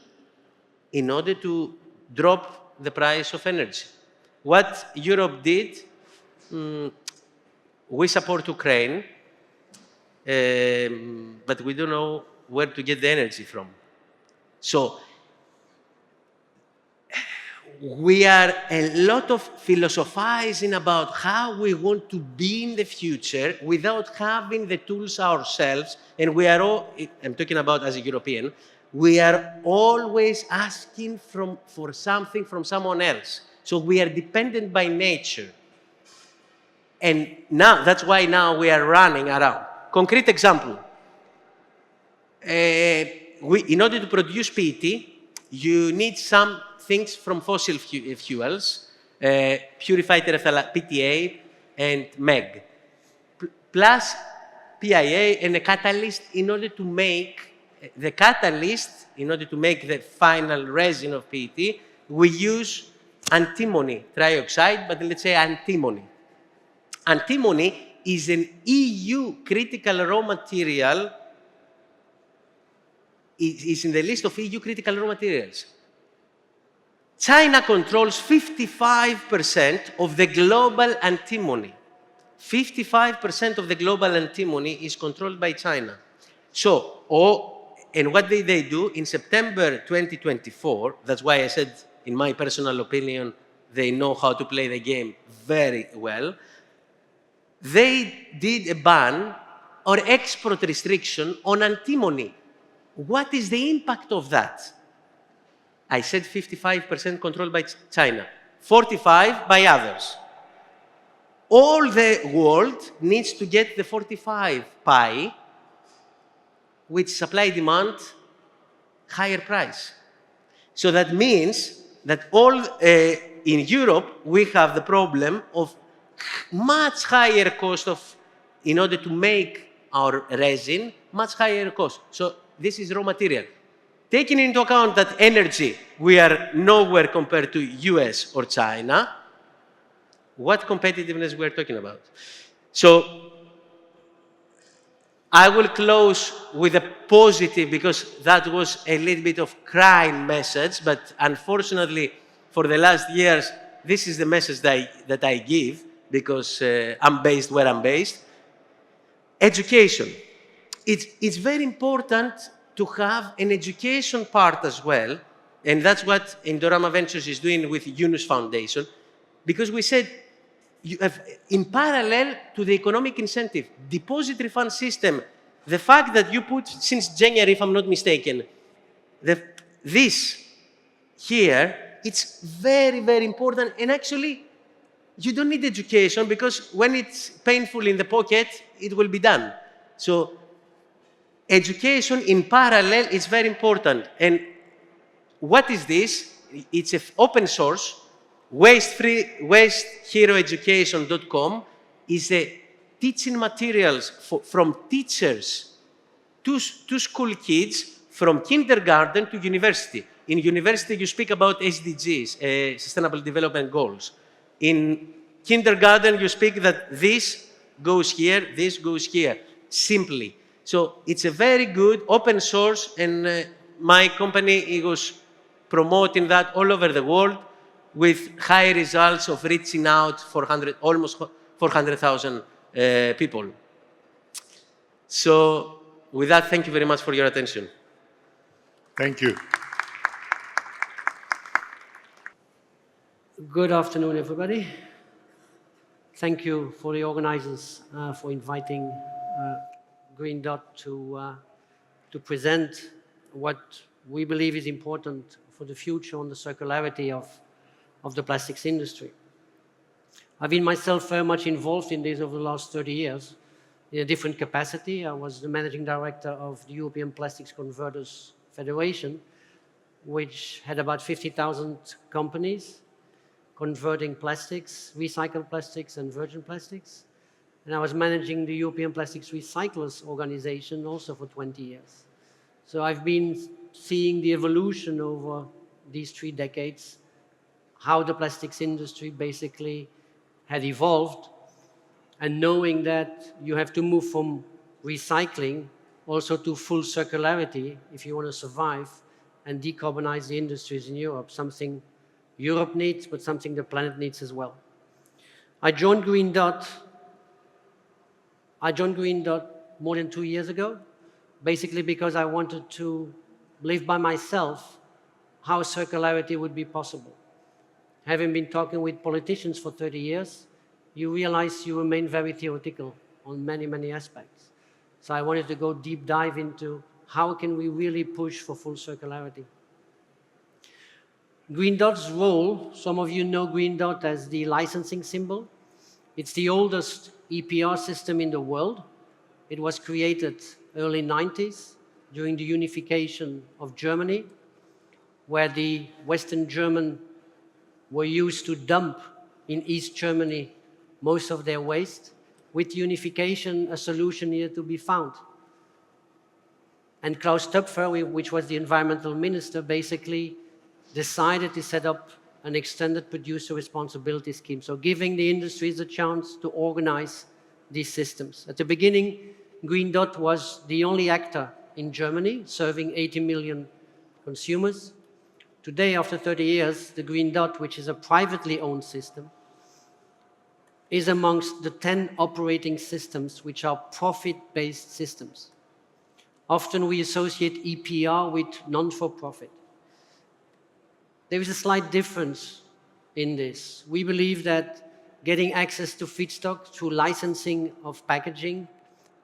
in order to drop the price of energy. What Europe did, we support Ukraine, but we don't know where to get the energy from. So we are a lot of philosophizing about how we want to be in the future without having the tools ourselves. And we are all, I'm talking about as a European, we are always asking for something from someone else. So we are dependent by nature. And now, that's why now we are running around. Concrete example. In order to produce PET, you need some things from fossil fuels, purified PTA and MEG, plus PIA and a catalyst in order to make the catalyst, in order to make the final resin of PET, we use antimony trioxide, but let's say antimony. Antimony is an EU critical raw material, is in the list of EU critical raw materials. China controls 55% of the global antimony. 55% of the global antimony is controlled by China. So, and what they do in September 2024, that's why I said, in my personal opinion, they know how to play the game very well. They did a ban or export restriction on antimony. What is the impact of that? I said 55% controlled by China, 45% by others. All the world needs to get the 45 pie, which supply-demand, higher price. So that means that in Europe, we have the problem of much higher cost in order to make our resin, much higher cost. So this is raw material. Taking into account that energy, we are nowhere compared to US or China, what competitiveness we're talking about? So I will close with a positive, because that was a little bit of crying message, but unfortunately, for the last years, this is the message that I give, because I'm based where I'm based. Education. It's very important to have an education part as well, and that's what Indorama Ventures is doing with Yunus Foundation, because we said, you have, in parallel to the economic incentive, deposit refund system, the fact that you put, since January, if I'm not mistaken, this here, it's very, very important. And actually, you don't need education, because when it's painful in the pocket, it will be done. So education in parallel is very important. And what is this? It's an open source. WasteHeroEducation.com is a teaching materials from teachers to school kids from kindergarten to university. In university, you speak about SDGs, Sustainable Development Goals. In kindergarten, you speak that this goes here, this goes here, simply. So it's a very good open source, and my company was promoting that all over the world, with high results of reaching out almost 400,000 people. So with that, thank you very much for your attention. Thank you. Good afternoon, everybody. Thank you for the organizers for inviting Green Dot to present what we believe is important for the future on the circularity of the plastics industry. I've been myself very much involved in this over the last 30 years in a different capacity. I was the managing director of the European Plastics Converters Federation, which had about 50,000 companies converting plastics, recycled plastics and virgin plastics. And I was managing the European Plastics Recyclers Organization also for 20 years. So I've been seeing the evolution over these 3 decades, how the plastics industry basically had evolved, and knowing that you have to move from recycling also to full circularity if you want to survive and decarbonize the industries in Europe, something Europe needs, but something the planet needs as well. I joined Green Dot more than 2 years ago, basically because I wanted to live by myself how circularity would be possible. Having been talking with politicians for 30 years, you realize you remain very theoretical on many, many aspects. So I wanted to go deep dive into how can we really push for full circularity. Green Dot's role, some of you know Green Dot as the licensing symbol. It's the oldest EPR system in the world. It was created early 90s during the unification of Germany, where the Western German were used to dump in East Germany most of their waste. With unification, a solution needed to be found. And Klaus Töpfer, which was the environmental minister, basically decided to set up an extended producer responsibility scheme, so giving the industries a chance to organize these systems. At the beginning, Green Dot was the only actor in Germany, serving 80 million consumers. Today, after 30 years, the Green Dot, which is a privately owned system, is amongst the 10 operating systems which are profit-based systems. Often we associate EPR with non-for-profit. There is a slight difference in this. We believe that getting access to feedstock through licensing of packaging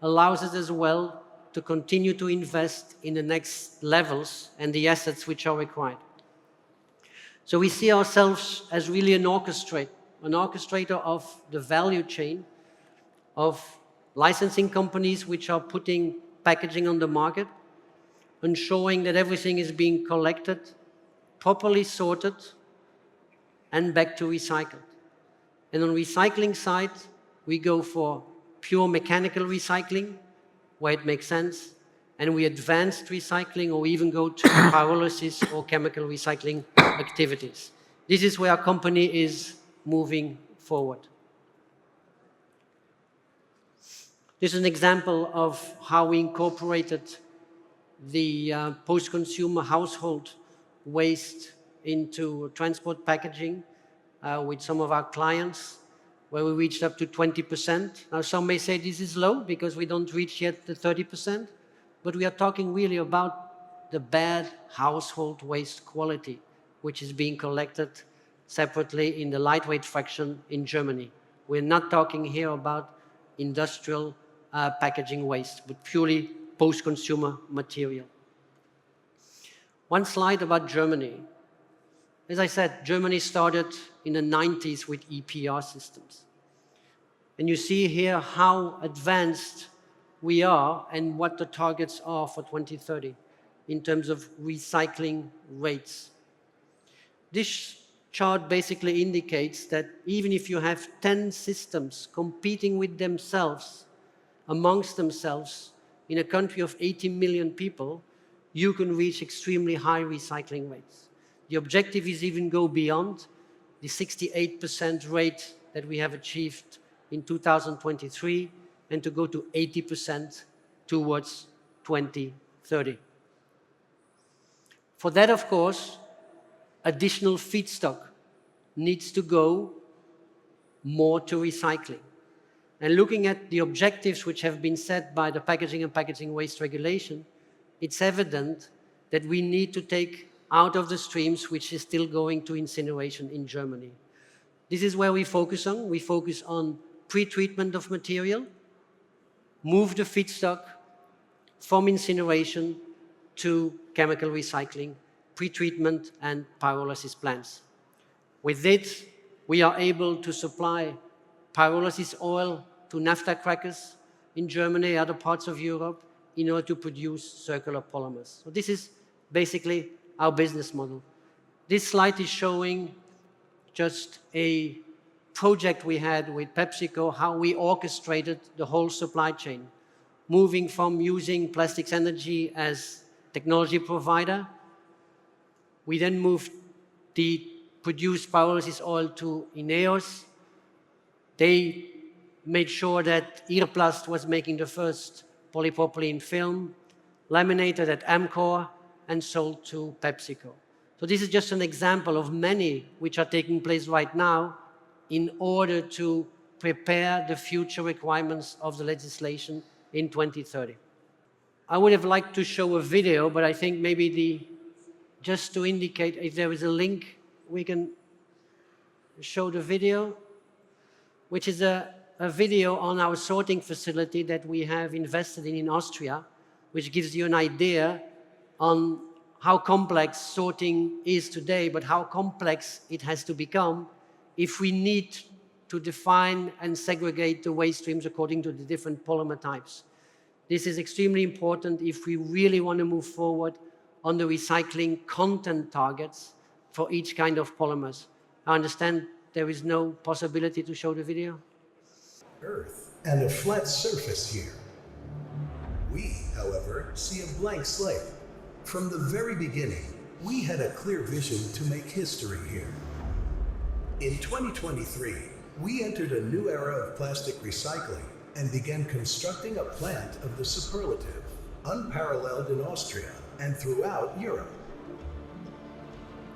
allows us as well to continue to invest in the next levels and the assets which are required. So we see ourselves as really an orchestrator of the value chain of licensing companies which are putting packaging on the market, ensuring that everything is being collected, properly sorted, and back to recycled. And on recycling side, we go for pure mechanical recycling, where it makes sense, and we advanced recycling or even go to pyrolysis or chemical recycling activities. This is where our company is moving forward. This is an example of how we incorporated the post-consumer household waste into transport packaging with some of our clients, where we reached up to 20%. Now, some may say this is low because we don't reach yet the 30%, but we are talking really about the bad household waste quality, which is being collected separately in the lightweight fraction in Germany. We're not talking here about industrial packaging waste, but purely post-consumer material. One slide about Germany. As I said, Germany started in the 90s with EPR systems. And you see here how advanced we are and what the targets are for 2030 in terms of recycling rates. This chart basically indicates that even if you have 10 systems competing with themselves, amongst themselves, in a country of 80 million people, you can reach extremely high recycling rates. The objective is even go beyond the 68% rate that we have achieved in 2023 and to go to 80% towards 2030. For that, of course, additional feedstock needs to go more to recycling. And looking at the objectives which have been set by the Packaging and Packaging Waste Regulation, it's evident that we need to take out of the streams which is still going to incineration in Germany. This is where we focus on. We focus on pre-treatment of material, move the feedstock from incineration to chemical recycling, pre-treatment and pyrolysis plants. With it, we are able to supply pyrolysis oil to naphtha crackers in Germany, other parts of Europe, in order to produce circular polymers. So this is basically our business model. This slide is showing just a project we had with PepsiCo, how we orchestrated the whole supply chain, moving from using Plastics Energy as technology provider. We then moved the produced pyrolysis oil to Ineos. They made sure that Irplast was making the first polypropylene film, laminated at Amcor, and sold to PepsiCo. So this is just an example of many which are taking place right now in order to prepare the future requirements of the legislation in 2030. I would have liked to show a video, but I think maybe just to indicate if there is a link, we can show the video, which is a video on our sorting facility that we have invested in Austria, which gives you an idea on how complex sorting is today, but how complex it has to become if we need to define and segregate the waste streams according to the different polymer types. This is extremely important if we really want to move forward on the recycling content targets for each kind of polymers. I understand there is no possibility to show the video. Earth and a flat surface here. We, however, see a blank slate. From the very beginning, we had a clear vision to make history here. In 2023, we entered a new era of plastic recycling and began constructing a plant of the superlative, unparalleled in Austria and throughout Europe.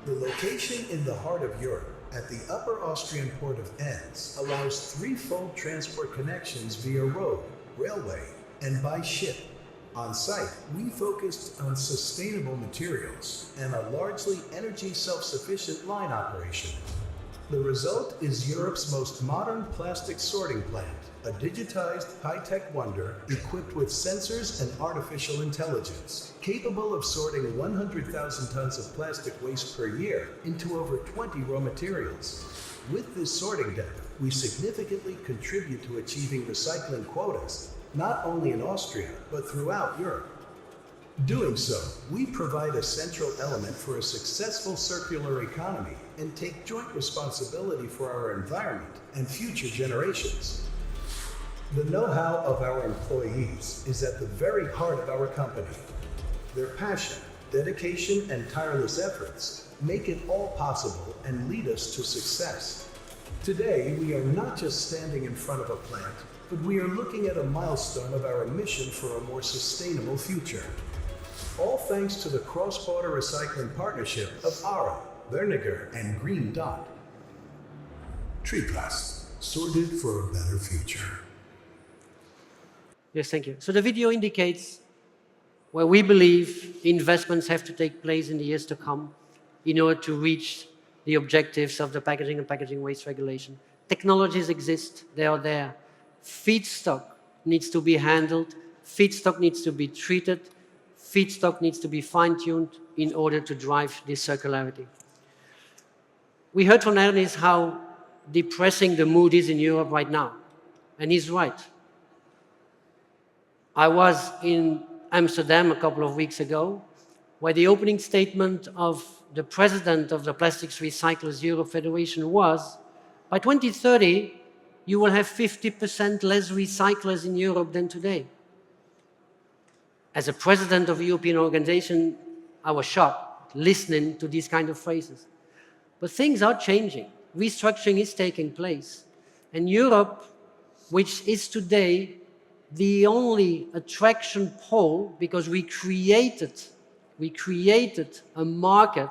The location in the heart of Europe at the Upper Austrian port of Enns allows threefold transport connections via road, railway, and by ship. On site, we focused on sustainable materials and a largely energy self-sufficient line operation. The result is Europe's most modern plastic sorting plant, a digitized high-tech wonder equipped with sensors and artificial intelligence, capable of sorting 100,000 tons of plastic waste per year into over 20 raw materials. With this sorting depth, we significantly contribute to achieving recycling quotas, not only in Austria, but throughout Europe. Doing so, we provide a central element for a successful circular economy and take joint responsibility for our environment and future generations. The know-how of our employees is at the very heart of our company. Their passion, dedication, and tireless efforts make it all possible and lead us to success. Today, we are not just standing in front of a plant, but we are looking at a milestone of our mission for a more sustainable future. All thanks to the cross-border recycling partnership of ARA, Verniger, and Green Dot. Treeplast, sorted for a better future. Yes, thank you. So the video indicates where we believe investments have to take place in the years to come in order to reach the objectives of the packaging and packaging waste regulation. Technologies exist, they are there. Feedstock needs to be handled, feedstock needs to be treated, feedstock needs to be fine-tuned in order to drive this circularity. We heard from Ernest how depressing the mood is in Europe right now, and he's right. I was in Amsterdam a couple of weeks ago, where the opening statement of the president of the Plastics Recyclers Europe Federation was, by 2030, you will have 50% less recyclers in Europe than today. As a president of a European organization, I was shocked listening to these kind of phrases. But things are changing. Restructuring is taking place. And Europe, which is today the only attraction pole, because we created a market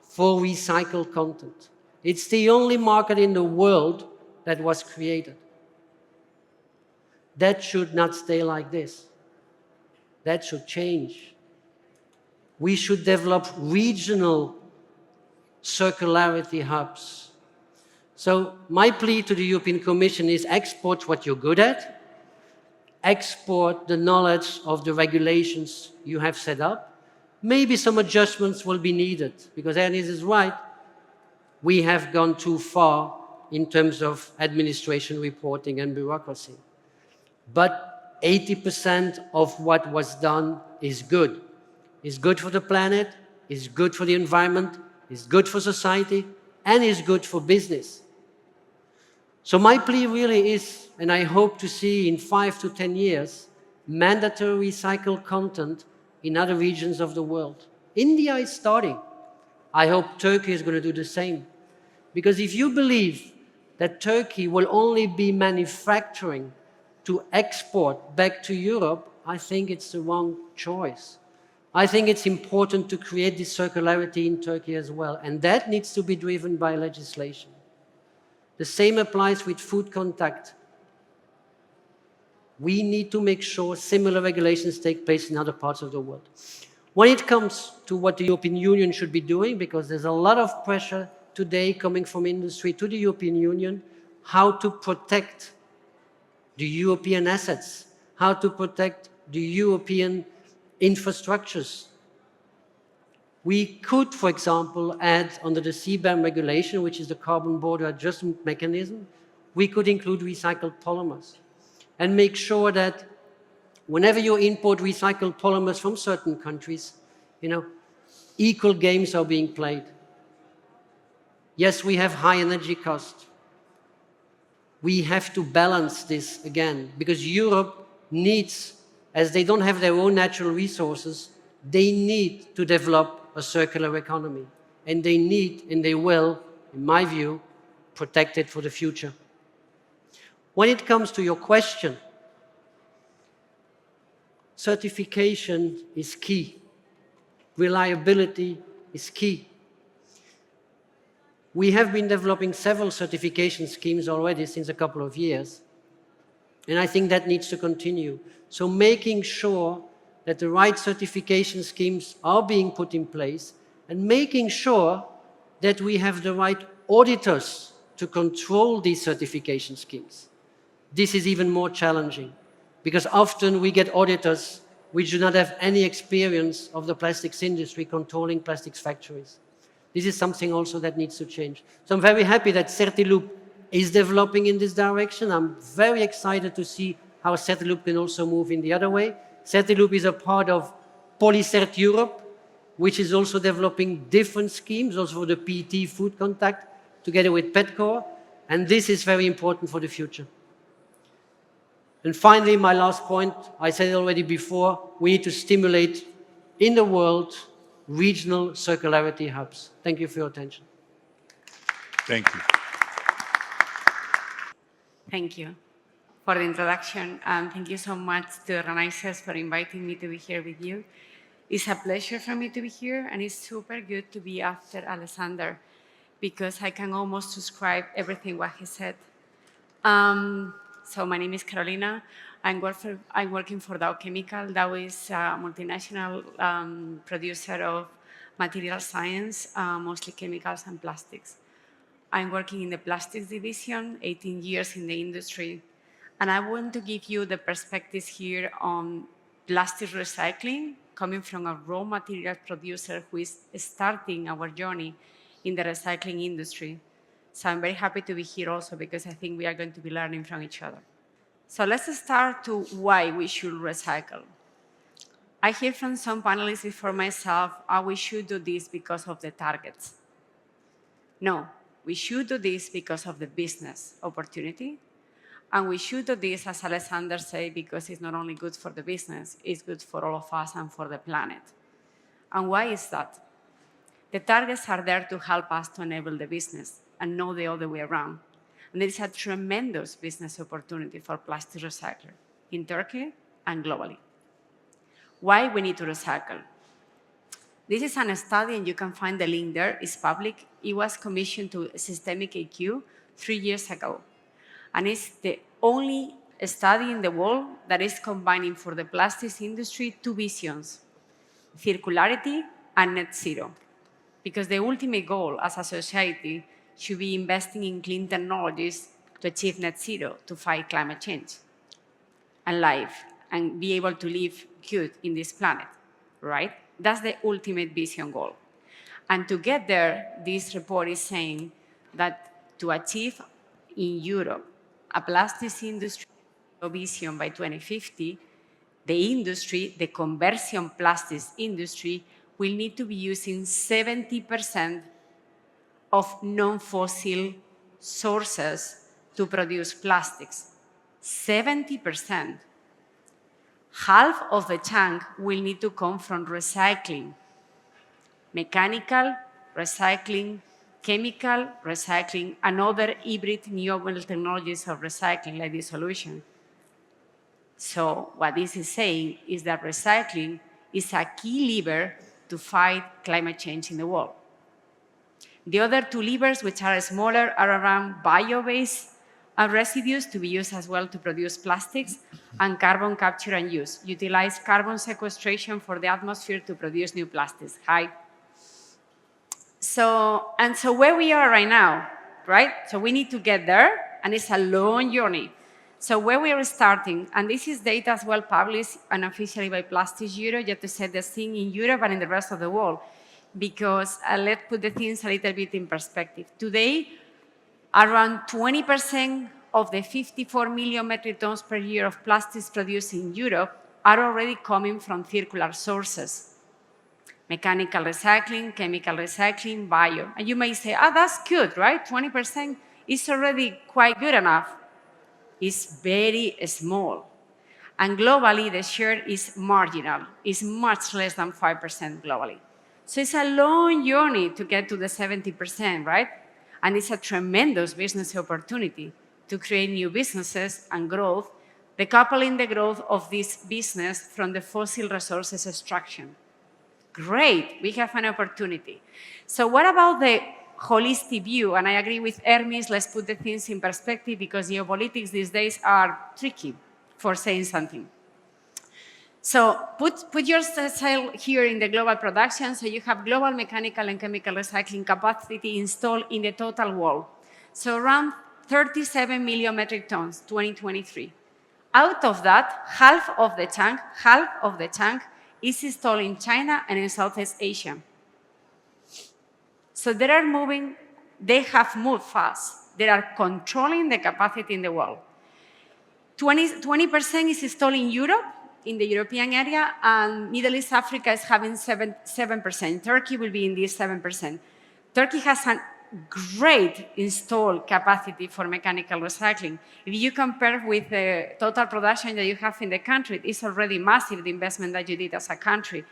for recycled content. It's the only market in the world that was created. That should not stay like this. That should change. We should develop regional circularity hubs. So my plea to the European Commission is export what you're good at, export the knowledge of the regulations you have set up. Maybe some adjustments will be needed, because Ernest is right, we have gone too far in terms of administration, reporting, and bureaucracy. But 80% of what was done is good. It's good for the planet, it's good for the environment, it's good for society, and it's good for business. So my plea really is, and I hope to see in 5 to 10 years, mandatory recycled content in other regions of the world. India is starting. I hope Turkey is going to do the same. Because if you believe that Turkey will only be manufacturing to export back to Europe, I think it's the wrong choice. I think it's important to create this circularity in Turkey as well, and that needs to be driven by legislation. The same applies with food contact. We need to make sure similar regulations take place in other parts of the world. When it comes to what the European Union should be doing, because there's a lot of pressure today coming from industry to the European Union, how to protect the European assets, how to protect the European infrastructures. We could, for example, add under the CBAM regulation, which is the Carbon Border Adjustment Mechanism, we could include recycled polymers and make sure that whenever you import recycled polymers from certain countries, equal games are being played. Yes, we have high energy costs. We have to balance this again, because Europe needs, as they don't have their own natural resources, they need to develop a circular economy. And they need, and they will, in my view, protect it for the future. When it comes to your question, certification is key. Reliability is key. We have been developing several certification schemes already since a couple of years, and I think that needs to continue. So making sure that the right certification schemes are being put in place and making sure that we have the right auditors to control these certification schemes. This is even more challenging because often we get auditors which do not have any experience of the plastics industry controlling plastics factories. This is something also that needs to change. So I'm very happy that Certiloop is developing in this direction. I'm very excited to see how Certiloop can also move in the other way. Certiloop is a part of Polycert Europe, which is also developing different schemes, also for the PET food contact, together with Petcore, and this is very important for the future. And finally, my last point, I said it already before, we need to stimulate in the world regional circularity hubs. Thank you for your attention. Thank you. Thank you for the introduction, and thank you so much to the organizers for inviting me to be here with you. It's a pleasure for me to be here, and it's super good to be after Alexander, because I can almost subscribe everything what he said. So my name is Carolina. I'm working for Dow Chemical. Dow is a multinational producer of material science, mostly chemicals and plastics. I'm working in the plastics division, 18 years in the industry. And I want to give you the perspectives here on plastic recycling, coming from a raw material producer who is starting our journey in the recycling industry. So I'm very happy to be here also because I think we are going to be learning from each other. So let's start to why we should recycle. I hear from some panelists before myself, we should do this because of the targets. No, we should do this because of the business opportunity. And we should do this, as Alexander said, because it's not only good for the business, it's good for all of us and for the planet. And why is that? The targets are there to help us to enable the business and not the other way around. And there is a tremendous business opportunity for plastic recycling in Turkey and globally. Why we need to recycle? This is a study, and you can find the link there. It's public. It was commissioned to Systemic IQ 3 years ago. And it's the only study in the world that is combining for the plastics industry two visions, circularity and net zero. Because the ultimate goal as a society should be investing in clean technologies to achieve net zero, to fight climate change and life, and be able to live good in this planet, right? That's the ultimate vision goal. And to get there, this report is saying that to achieve in Europe a plastics industry vision by 2050, the industry, the conversion plastics industry, will need to be using 70% of non-fossil sources to produce plastics. 70%. Half of the chunk will need to come from recycling, mechanical recycling, chemical recycling, and other hybrid renewable technologies of recycling like dissolution. So what this is saying is that recycling is a key lever to fight climate change in the world. The other two levers, which are smaller, are around bio-based residues to be used as well to produce plastics, and carbon capture and use. Utilize carbon sequestration for the atmosphere to produce new plastics. So where we are right now, right? So we need to get there, and it's a long journey. So where we are starting, and this is data as well published unofficially by Plastics Europe, just to set the thing in Europe and in the rest of the world, because let's put the things a little bit in perspective. Today, around 20% of the 54 million metric tons per year of plastics produced in Europe are already coming from circular sources. Mechanical recycling, chemical recycling, bio. And you may say, that's good, right? 20% is already quite good enough. It's very small. And globally, the share is marginal. It's much less than 5% globally. So it's a long journey to get to the 70%, right? And it's a tremendous business opportunity to create new businesses and growth, decoupling the growth of this business from the fossil resources extraction. Great, we have an opportunity. So what about the holistic view. And I agree with Hermes, let's put the things in perspective because geopolitics these days are tricky for saying something. So put yourself here in the global production, so you have global mechanical and chemical recycling capacity installed in the total world. So around 37 million metric tons, 2023. Out of that, half of the tank is installed in China and in Southeast Asia. So they have moved fast. They are controlling the capacity in the world. 20% is installed in Europe, in the European area, and Middle East Africa is having 7%. Turkey will be in this 7%. Turkey has a great installed capacity for mechanical recycling. If you compare with the total production that you have in the country, it's already massive, the investment that you did as a country.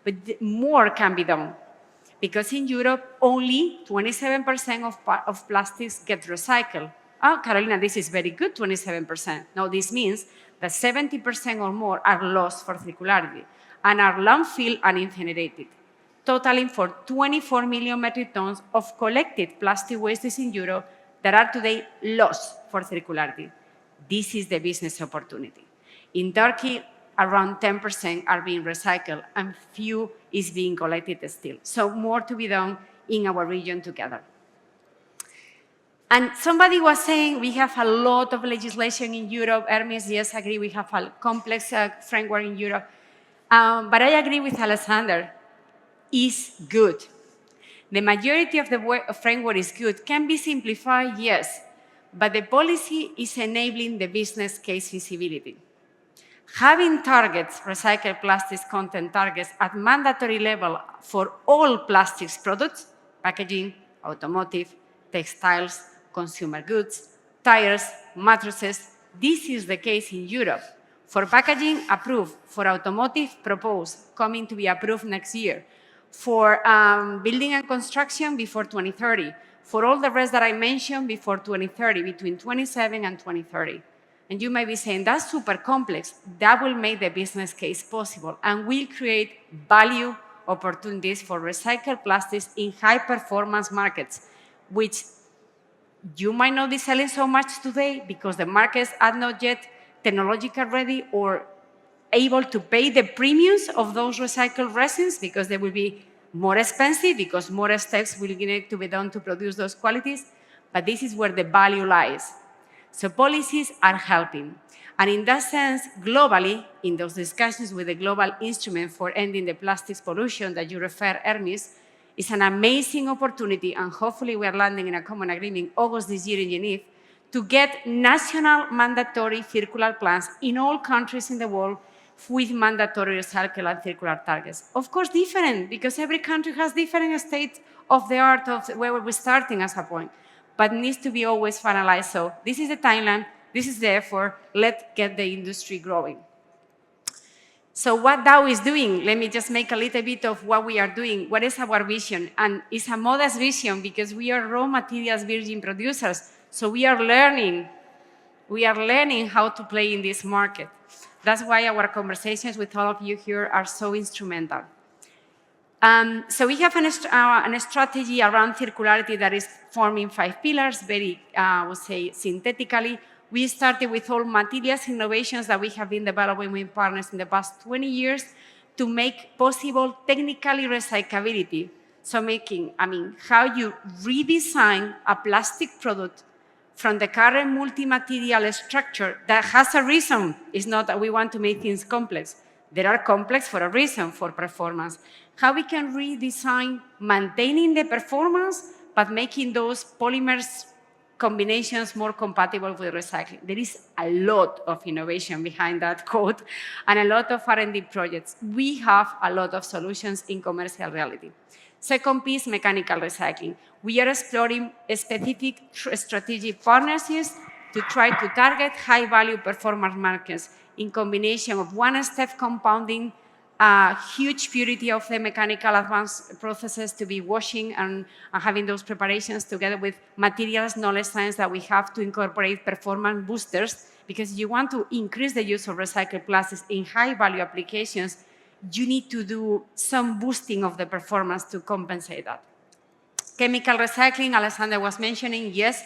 But more can be done. Because in Europe, only 27% of plastics get recycled. Oh, Carolina, this is very good, 27%. No, this means that 70% or more are lost for circularity and are landfill and incinerated, totaling for 24 million metric tons of collected plastic wastes in Europe that are today lost for circularity. This is the business opportunity. In Turkey, around 10% are being recycled and few is being collected still. So more to be done in our region together. And somebody was saying we have a lot of legislation in Europe. Hermes, yes, I agree, we have a complex framework in Europe. But I agree with Alexander, is good. The majority of the framework is good. Can be simplified, yes, but the policy is enabling the business case feasibility. Having targets, recycled plastics content targets at mandatory level for all plastics products, packaging, automotive, textiles, consumer goods, tires, mattresses. This is the case in Europe. For packaging, approved. For automotive, proposed, coming to be approved next year. For building and construction, before 2030. For all the rest that I mentioned, before 2030, between 27 and 2030. And you may be saying, that's super complex. That will make the business case possible and will create value opportunities for recycled plastics in high-performance markets, which you might not be selling so much today because the markets are not yet technologically ready or able to pay the premiums of those recycled resins because they will be more expensive because more steps will need to be done to produce those qualities. But this is where the value lies. So policies are helping. And in that sense, globally, in those discussions with the Global Instrument for Ending the Plastics Pollution that you refer, Hermes, is an amazing opportunity, and hopefully we are landing in a common agreement August this year in Geneva, to get national mandatory circular plans in all countries in the world with mandatory recycle and circular targets. Of course, different, because every country has different states of the art of where we're starting as a point, but needs to be always finalized. So this is the timeline, this is the effort, let's get the industry growing. So what Dow is doing, let me just make a little bit of what we are doing. What is our vision? And it's a modest vision because we are raw materials virgin producers. So we are learning how to play in this market. That's why our conversations with all of you here are so instrumental. So we have a strategy around circularity that is forming 5 pillars, very, I would say, synthetically. We started with all materials innovations that we have been developing with partners in the past 20 years to make possible technically recyclability. So how you redesign a plastic product from the current multi-material structure that has a reason. It's not that we want to make things complex. They are complex for a reason, for performance. How we can redesign maintaining the performance, but making those polymers combinations more compatible with recycling. There is a lot of innovation behind that code and a lot of R&D projects. We have a lot of solutions in commercial reality. Second piece, mechanical recycling. We are exploring specific strategic partnerships to try to target high-value performance markets in combination of one-step compounding, huge purity of the mechanical advanced processes to be washing and having those preparations together with materials knowledge science that we have to incorporate performance boosters, because you want to increase the use of recycled plastics in high-value applications, you need to do some boosting of the performance to compensate that. Chemical recycling, Alessandra was mentioning, yes,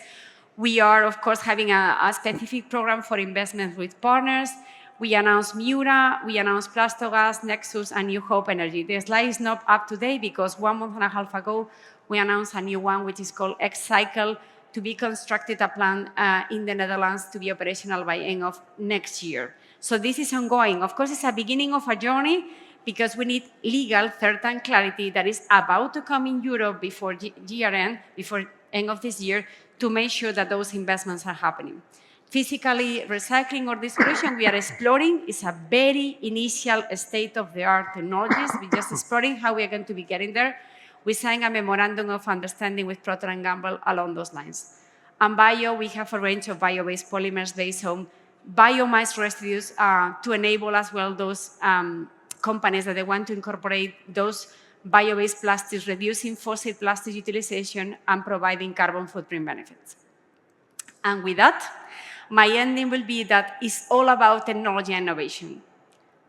we are, of course, having a specific program for investments with partners. We announced Miura, we announced Plastogas, Nexus, and New Hope Energy. The slide is not up to date because 1.5 months ago, we announced a new one, which is called X-Cycle, to be constructed a plant in the Netherlands to be operational by end of next year. So this is ongoing. Of course, it's a beginning of a journey because we need legal certain clarity that is about to come in Europe before year-end, before end of this year, to make sure that those investments are happening. Physically recycling or dissolution, we are exploring. It's a very initial state-of-the-art technologies. We're just exploring how we are going to be getting there. We signed a memorandum of understanding with Procter & Gamble along those lines. And bio, we have a range of bio-based polymers based on biomass residues to enable as well those companies that they want to incorporate those bio-based plastics, reducing fossil plastic utilization and providing carbon footprint benefits. And with that, my ending will be that it's all about technology and innovation.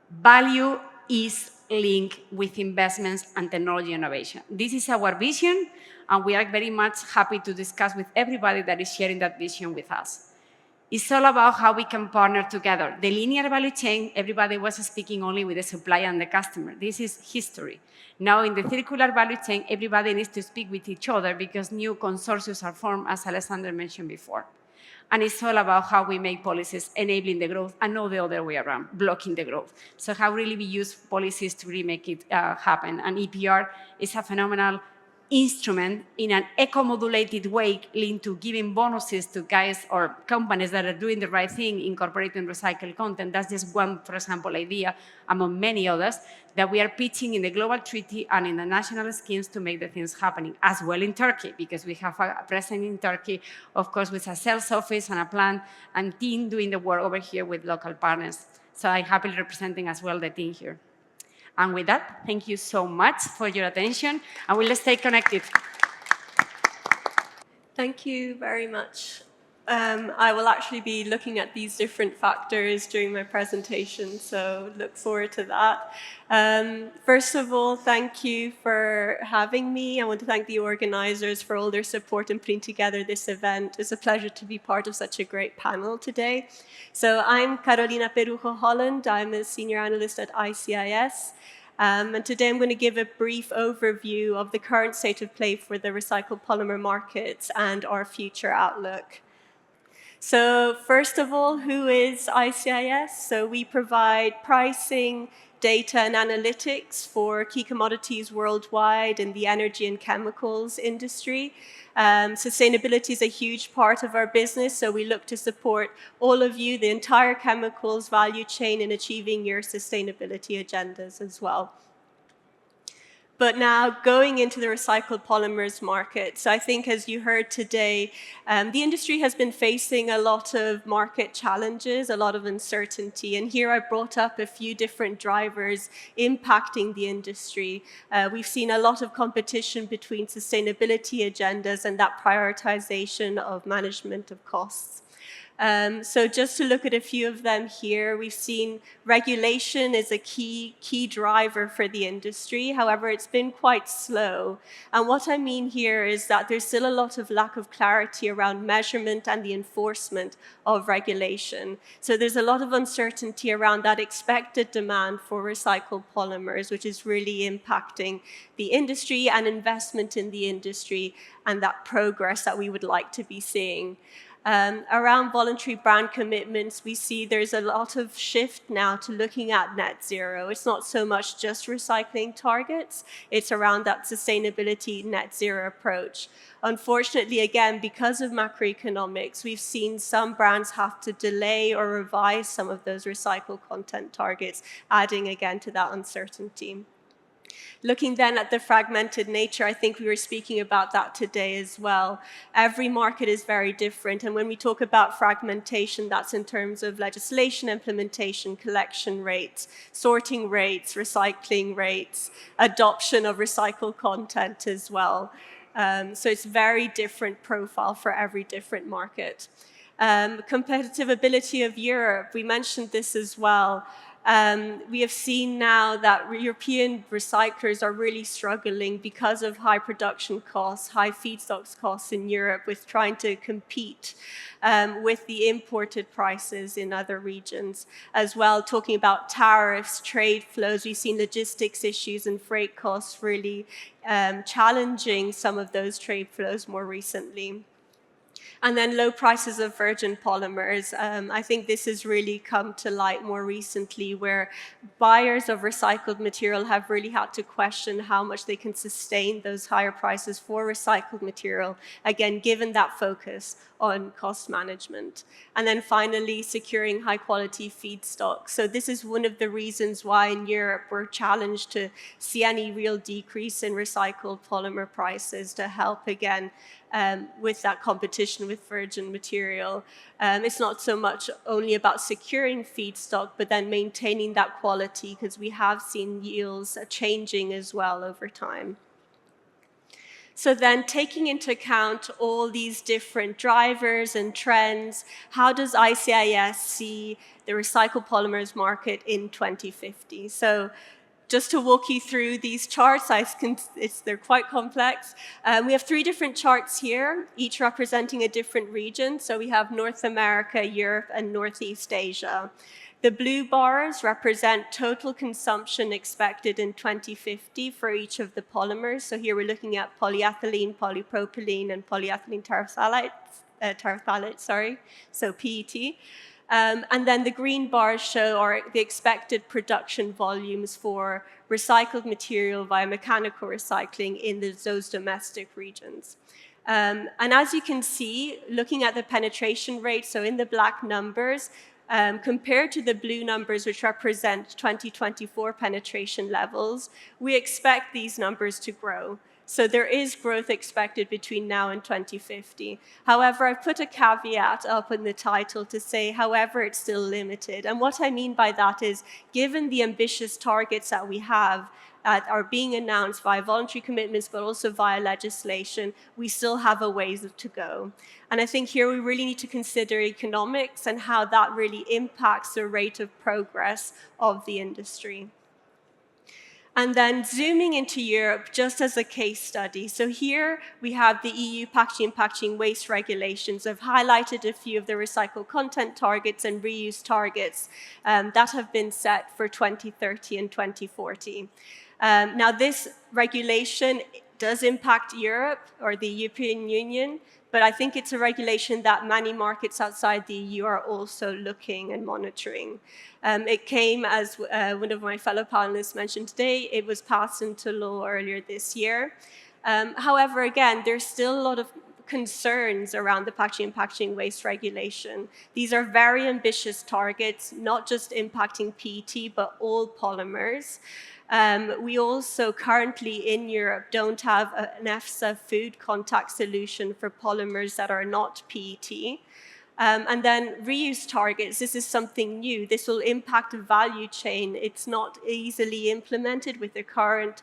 Value is linked with investments and technology innovation. This is our vision, and we are very much happy to discuss with everybody that is sharing that vision with us. It's all about how we can partner together. The linear value chain, everybody was speaking only with the supplier and the customer. This is history. Now in the circular value chain, everybody needs to speak with each other because new consortia are formed, as Alessandra mentioned before. And it's all about how we make policies enabling the growth and not the other way around, blocking the growth. So how really we use policies to really make it happen. And EPR is a phenomenal instrument in an eco-modulated way linked to giving bonuses to guys or companies that are doing the right thing, incorporating recycled content. That's just one, for example, idea among many others that we are pitching in the global treaty and in the national schemes to make the things happening, as well in Turkey, because we have a presence in Turkey, of course, with a sales office and a plant and team doing the work over here with local partners. So I'm happily representing as well the team here. And with that, thank you so much for your attention, and we'll stay connected. Thank you very much. I will actually be looking at these different factors during my presentation, so look forward to that. First of all, thank you for having me. I want to thank the organizers for all their support in putting together this event. It's a pleasure to be part of such a great panel today. So I'm Carolina Perujo Holland. I'm a senior analyst at ICIS. And today I'm going to give a brief overview of the current state of play for the recycled polymer markets and our future outlook. So first of all, who is ICIS? So we provide pricing, data and analytics for key commodities worldwide in the energy and chemicals industry. Sustainability is a huge part of our business, so we look to support all of you, the entire chemicals value chain, in achieving your sustainability agendas as well. But now going into the recycled polymers market. So I think, as you heard today, the industry has been facing a lot of market challenges, a lot of uncertainty. And here I brought up a few different drivers impacting the industry. We've seen a lot of competition between sustainability agendas and that prioritization of management of costs. So just to look at a few of them here, we've seen regulation is a key driver for the industry. However, it's been quite slow. And what I mean here is that there's still a lot of lack of clarity around measurement and the enforcement of regulation. So there's a lot of uncertainty around that expected demand for recycled polymers, which is really impacting the industry and investment in the industry and that progress that we would like to be seeing. Around voluntary brand commitments, we see there's a lot of shift now to looking at net zero. It's not so much just recycling targets, it's around that sustainability net zero approach. Unfortunately, again, because of macroeconomics, we've seen some brands have to delay or revise some of those recycled content targets, adding again to that uncertainty. Looking then at the fragmented nature, I think we were speaking about that today as well. Every market is very different, and when we talk about fragmentation, that's in terms of legislation, implementation, collection rates, sorting rates, recycling rates, adoption of recycled content as well. So it's very different profile for every different market. Competitive ability of Europe, we mentioned this as well. We have seen now that European recyclers are really struggling because of high production costs, high feedstocks costs in Europe with trying to compete with the imported prices in other regions as well. Talking about tariffs, trade flows, we've seen logistics issues and freight costs really challenging some of those trade flows more recently. And then low prices of virgin polymers. I think this has really come to light more recently, where buyers of recycled material have really had to question how much they can sustain those higher prices for recycled material, again, given that focus on cost management. And then finally, securing high quality feedstock. So this is one of the reasons why in Europe we're challenged to see any real decrease in recycled polymer prices to help, again, with that competition with virgin material. It's not so much only about securing feedstock, but then maintaining that quality, because we have seen yields changing as well over time. So then, taking into account all these different drivers and trends, how does ICIS see the recycled polymers market in 2050? So just to walk you through these charts, they're quite complex. We have 3 different charts here, each representing a different region. So we have North America, Europe, and Northeast Asia. The blue bars represent total consumption expected in 2050 for each of the polymers. So here we're looking at polyethylene, polypropylene, and polyethylene terephthalate, so PET. And then the green bars show the expected production volumes for recycled material via mechanical recycling in those domestic regions. And as you can see, looking at the penetration rate, so in the black numbers, compared to the blue numbers, which represent 2024 penetration levels, we expect these numbers to grow. So there is growth expected between now and 2050. However, I've put a caveat up in the title to say, however, it's still limited. And what I mean by that is, given the ambitious targets that we have are being announced via voluntary commitments, but also via legislation, we still have a ways to go. And I think here we really need to consider economics and how that really impacts the rate of progress of the industry. And then zooming into Europe, just as a case study. So here we have the EU packaging and packaging waste regulations. I've highlighted a few of the recycled content targets and reuse targets that have been set for 2030 and 2040. Now, this regulation does impact Europe or the European Union, but I think it's a regulation that many markets outside the EU are also looking and monitoring. It came, as one of my fellow panelists mentioned today, it was passed into law earlier this year. However, again, there's still a lot of concerns around the packaging and packaging waste regulation. These are very ambitious targets, not just impacting PET, but all polymers. We also currently in Europe don't have an EFSA food contact solution for polymers that are not PET. And then reuse targets, this is something new. This will impact the value chain. It's not easily implemented with the current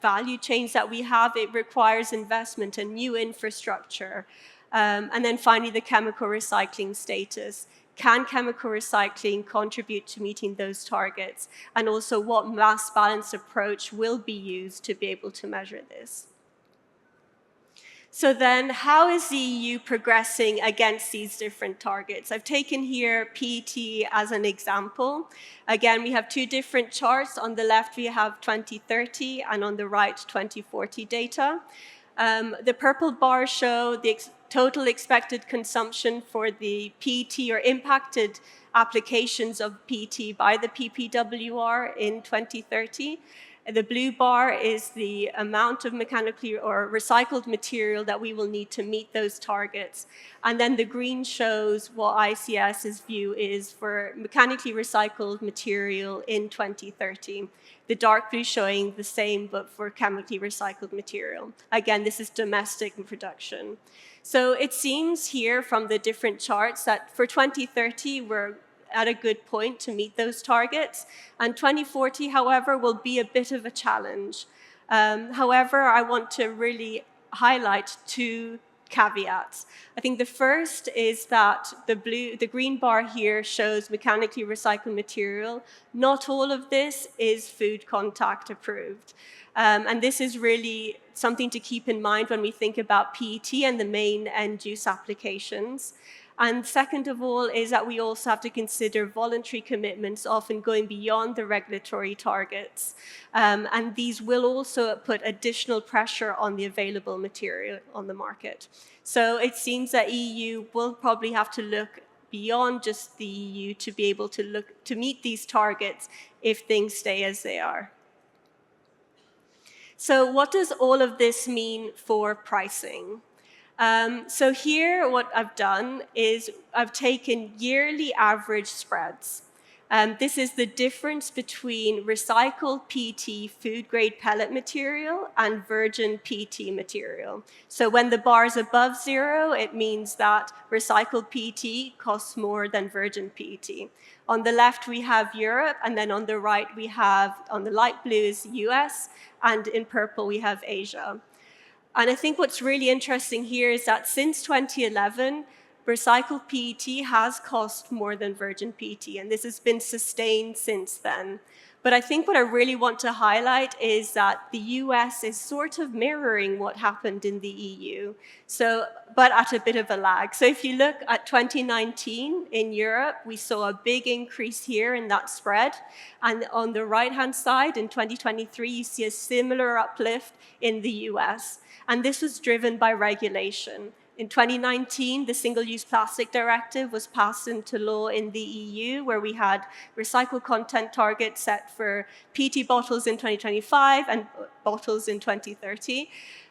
value chains that we have. It requires investment and new infrastructure. And then finally, the chemical recycling status. Can chemical recycling contribute to meeting those targets? And also, what mass balance approach will be used to be able to measure this? So then, how is the EU progressing against these different targets? I've taken here PET as an example. Again, we have 2 different charts. On the left, we have 2030, and on the right, 2040 data. The purple bars show the total expected consumption for the PET or impacted applications of PET by the PPWR in 2030. The blue bar is the amount of mechanically or recycled material that we will need to meet those targets. And then the green shows what ICS's view is for mechanically recycled material in 2030. The dark blue showing the same, but for chemically recycled material. Again, this is domestic production. So it seems here from the different charts that for 2030, we're at a good point to meet those targets. And 2040, however, will be a bit of a challenge. However, I want to really highlight 2 caveats. I think the first is that the green bar here shows mechanically recycled material. Not all of this is food contact approved. And this is really something to keep in mind when we think about PET and the main end-use applications. And second of all is that we also have to consider voluntary commitments, often going beyond the regulatory targets. And these will also put additional pressure on the available material on the market. So it seems that EU will probably have to look beyond just the EU to be able to meet these targets if things stay as they are. So what does all of this mean for pricing? So here, what I've done is I've taken yearly average spreads. This is the difference between recycled PET food-grade pellet material and virgin PET material. So when the bar is above zero, it means that recycled PET costs more than virgin PET. On the left, we have Europe, and then on the right, we have, on the light blue is US, and in purple, we have Asia. And I think what's really interesting here is that since 2011, recycled PET has cost more than virgin PET, and this has been sustained since then. But I think what I really want to highlight is that the US is sort of mirroring what happened in the EU, but at a bit of a lag. So if you look at 2019 in Europe, we saw a big increase here in that spread. And on the right-hand side, in 2023, you see a similar uplift in the US. And this was driven by regulation. In 2019, the Single-Use Plastic Directive was passed into law in the EU, where we had recycled content targets set for PET bottles in 2025 and bottles in 2030.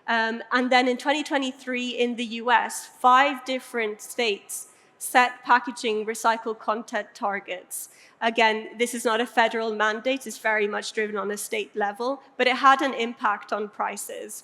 And then in 2023, in the US, 5 different states set packaging recycled content targets. Again, this is not a federal mandate, it's very much driven on a state level, but it had an impact on prices.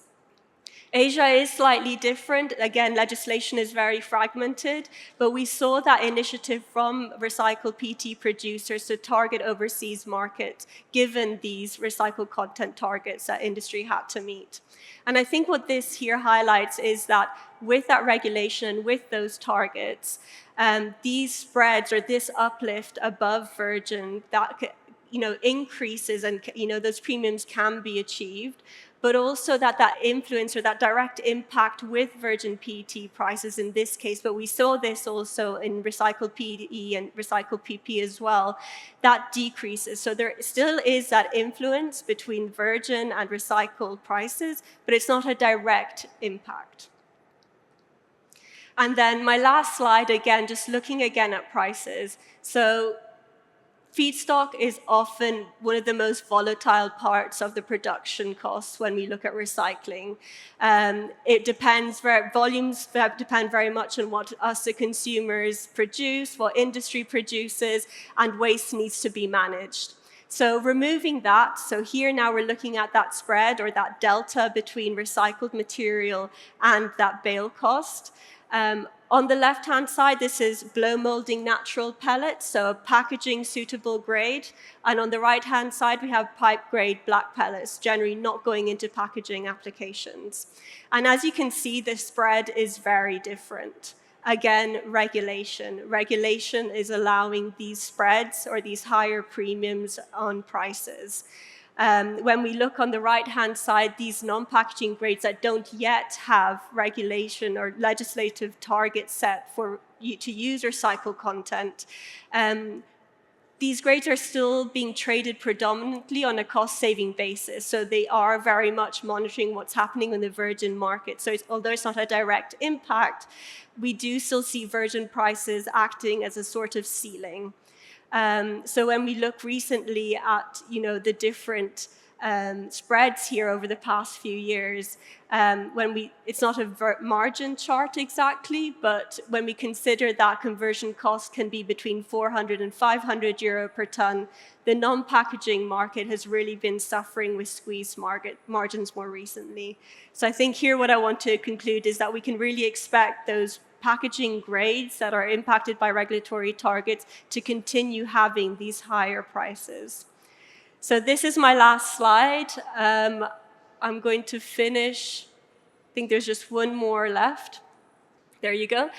Asia is slightly different. Again, legislation is very fragmented, but we saw that initiative from recycled PET producers to target overseas markets, given these recycled content targets that industry had to meet. And I think what this here highlights is that with that regulation, with those targets, these spreads or this uplift above virgin, that increases and those premiums can be achieved, but also that influence or that direct impact with virgin PET prices in this case, but we saw this also in recycled PE and recycled PP as well, that decreases. So there still is that influence between virgin and recycled prices, but it's not a direct impact. And then my last slide, again, just looking again at prices. So feedstock is often one of the most volatile parts of the production costs when we look at recycling. Volumes depend very much on what us, the consumers, produce, what industry produces, and waste needs to be managed. So removing that, so here now we're looking at that spread or that delta between recycled material and that bale cost. On the left-hand side, this is blow molding natural pellets, so a packaging suitable grade. And on the right-hand side, we have pipe grade black pellets, generally not going into packaging applications. And as you can see, the spread is very different. Again, regulation. Regulation is allowing these spreads or these higher premiums on prices. When we look on the right-hand side, these non-packaging grades that don't yet have regulation or legislative targets set for you to use recycled content, these grades are still being traded predominantly on a cost-saving basis. So they are very much monitoring what's happening in the virgin market. So although it's not a direct impact, we do still see virgin prices acting as a sort of ceiling. So when we look recently at the different spreads here over the past few years, it's not a margin chart exactly, but when we consider that conversion cost can be between 400 and 500 euro per ton, the non-packaging market has really been suffering with squeezed margins more recently. So I think here what I want to conclude is that we can really expect those packaging grades that are impacted by regulatory targets to continue having these higher prices. So this is my last slide. I'm going to finish. I think there's just one more left. There you go.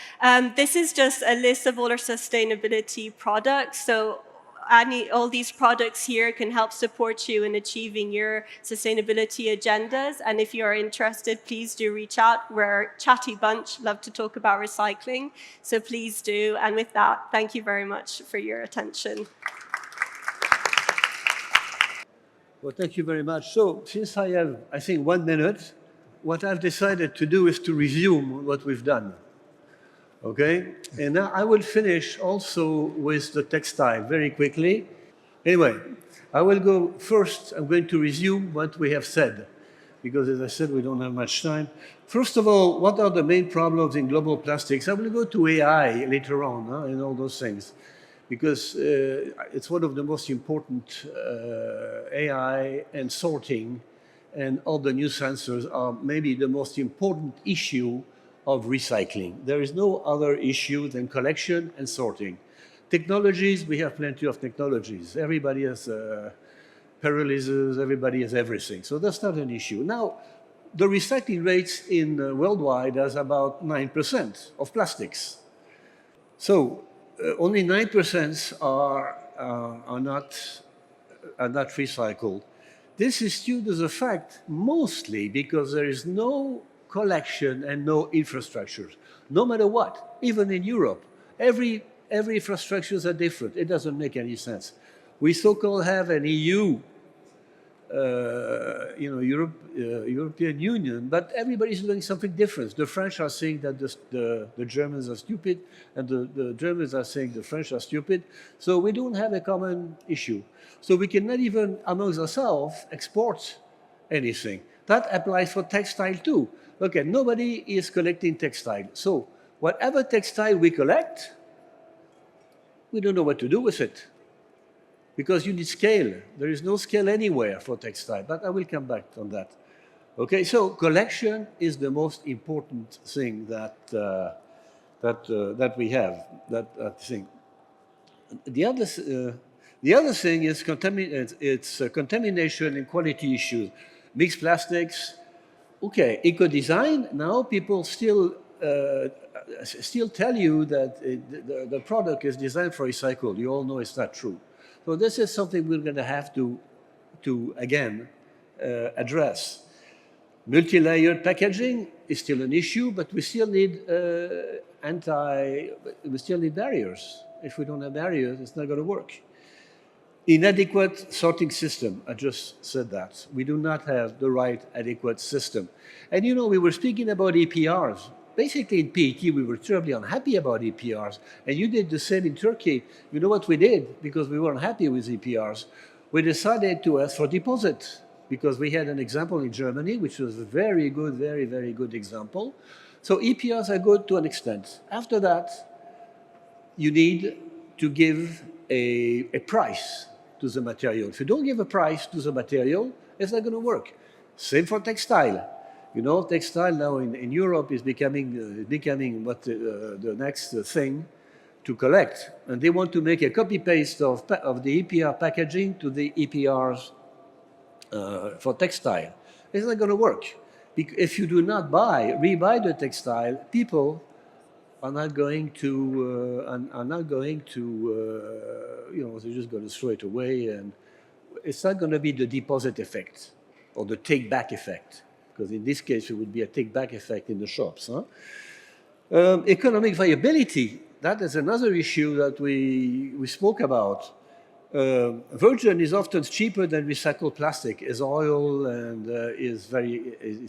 This is just a list of all our sustainability products. So all these products here can help support you in achieving your sustainability agendas. And if you're interested, please do reach out. We're a chatty bunch, love to talk about recycling. So please do. And with that, thank you very much for your attention. Well, thank you very much. So since I have, I think, 1 minute, what I've decided to do is to resume what we've done. Okay? And now I will finish also with the textile very quickly. Anyway, I will go first, I'm going to resume what we have said, because as I said, we don't have much time. First of all, what are the main problems in global plastics? I will go to AI later on, and all those things, because it's one of the most important, AI and sorting and all the new sensors are maybe the most important issue of recycling. There is no other issue than collection and sorting. Technologies, we have plenty of technologies. Everybody has pyrolysis, everybody has everything. So that's not an issue. Now, the recycling rates in worldwide is about 9% of plastics. So only 9% are not recycled. This is due to the fact, mostly because there is no collection and no infrastructures, no matter what. Even in Europe, every infrastructures are different. It doesn't make any sense. We so-called have an EU, European Union, but everybody's doing something different. The French are saying that the Germans are stupid, and the Germans are saying the French are stupid. So we don't have a common issue. So we cannot even, amongst ourselves, export anything. That applies for textile too. Okay, nobody is collecting textile. So whatever textile we collect, we don't know what to do with it. Because you need scale. There is no scale anywhere for textile, but I will come back on that. Okay, so collection is the most important thing that we have. That thing. The other thing is contamination and quality issues. Mixed plastics. Okay, eco-design. Now people still tell you that the product is designed for recycle. You all know it's not true. So this is something we're going to have to again, address. Multi-layered packaging is still an issue, but we still need barriers. If we don't have barriers, it's not going to work. Inadequate sorting system, I just said that. We do not have the right adequate system. And you know, we were speaking about EPRs. Basically in PET, we were terribly unhappy about EPRs. And you did the same in Turkey. You know what we did? Because we weren't happy with EPRs. We decided to ask for deposit, because we had an example in Germany, which was a very good, very, very good example. So EPRs are good to an extent. After that, you need to give a price to the material. If you don't give a price to the material, it's not going to work. Same for textile. You know, textile now in Europe is becoming what the next thing to collect. And they want to make a copy-paste of the EPR packaging to the EPRs for textile. It's not going to work. If you do not rebuy the textile, people are not going to, you know, they're just going to throw it away, and it's not going to be the deposit effect or the take-back effect, because in this case it would be a take-back effect in the shops. Huh? Economic viability, that is another issue that we spoke about. Virgin is often cheaper than recycled plastic as oil, and is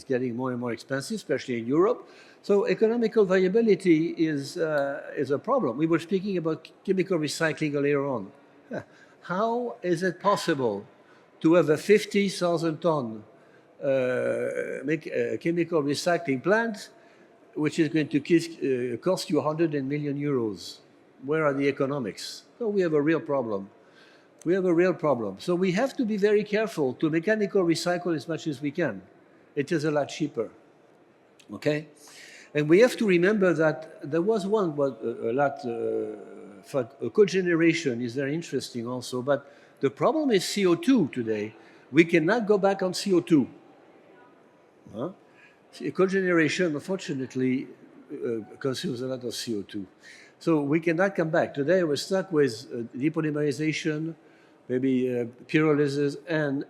getting more and more expensive, especially in Europe. So economical viability is a problem. We were speaking about chemical recycling earlier on. How is it possible to have a 50,000 ton chemical recycling plant, which is going to cost you 100 million euros? Where are the economics? So we have a real problem. We have a real problem. So we have to be very careful to mechanical recycle as much as we can. It is a lot cheaper. Okay? And we have to remember that there was one, for cogeneration is very interesting also, but the problem is CO2 today. We cannot go back on CO2. Cogeneration, unfortunately, consumes a lot of CO2. So we cannot come back. Today we're stuck with depolymerization, maybe pyrolysis, and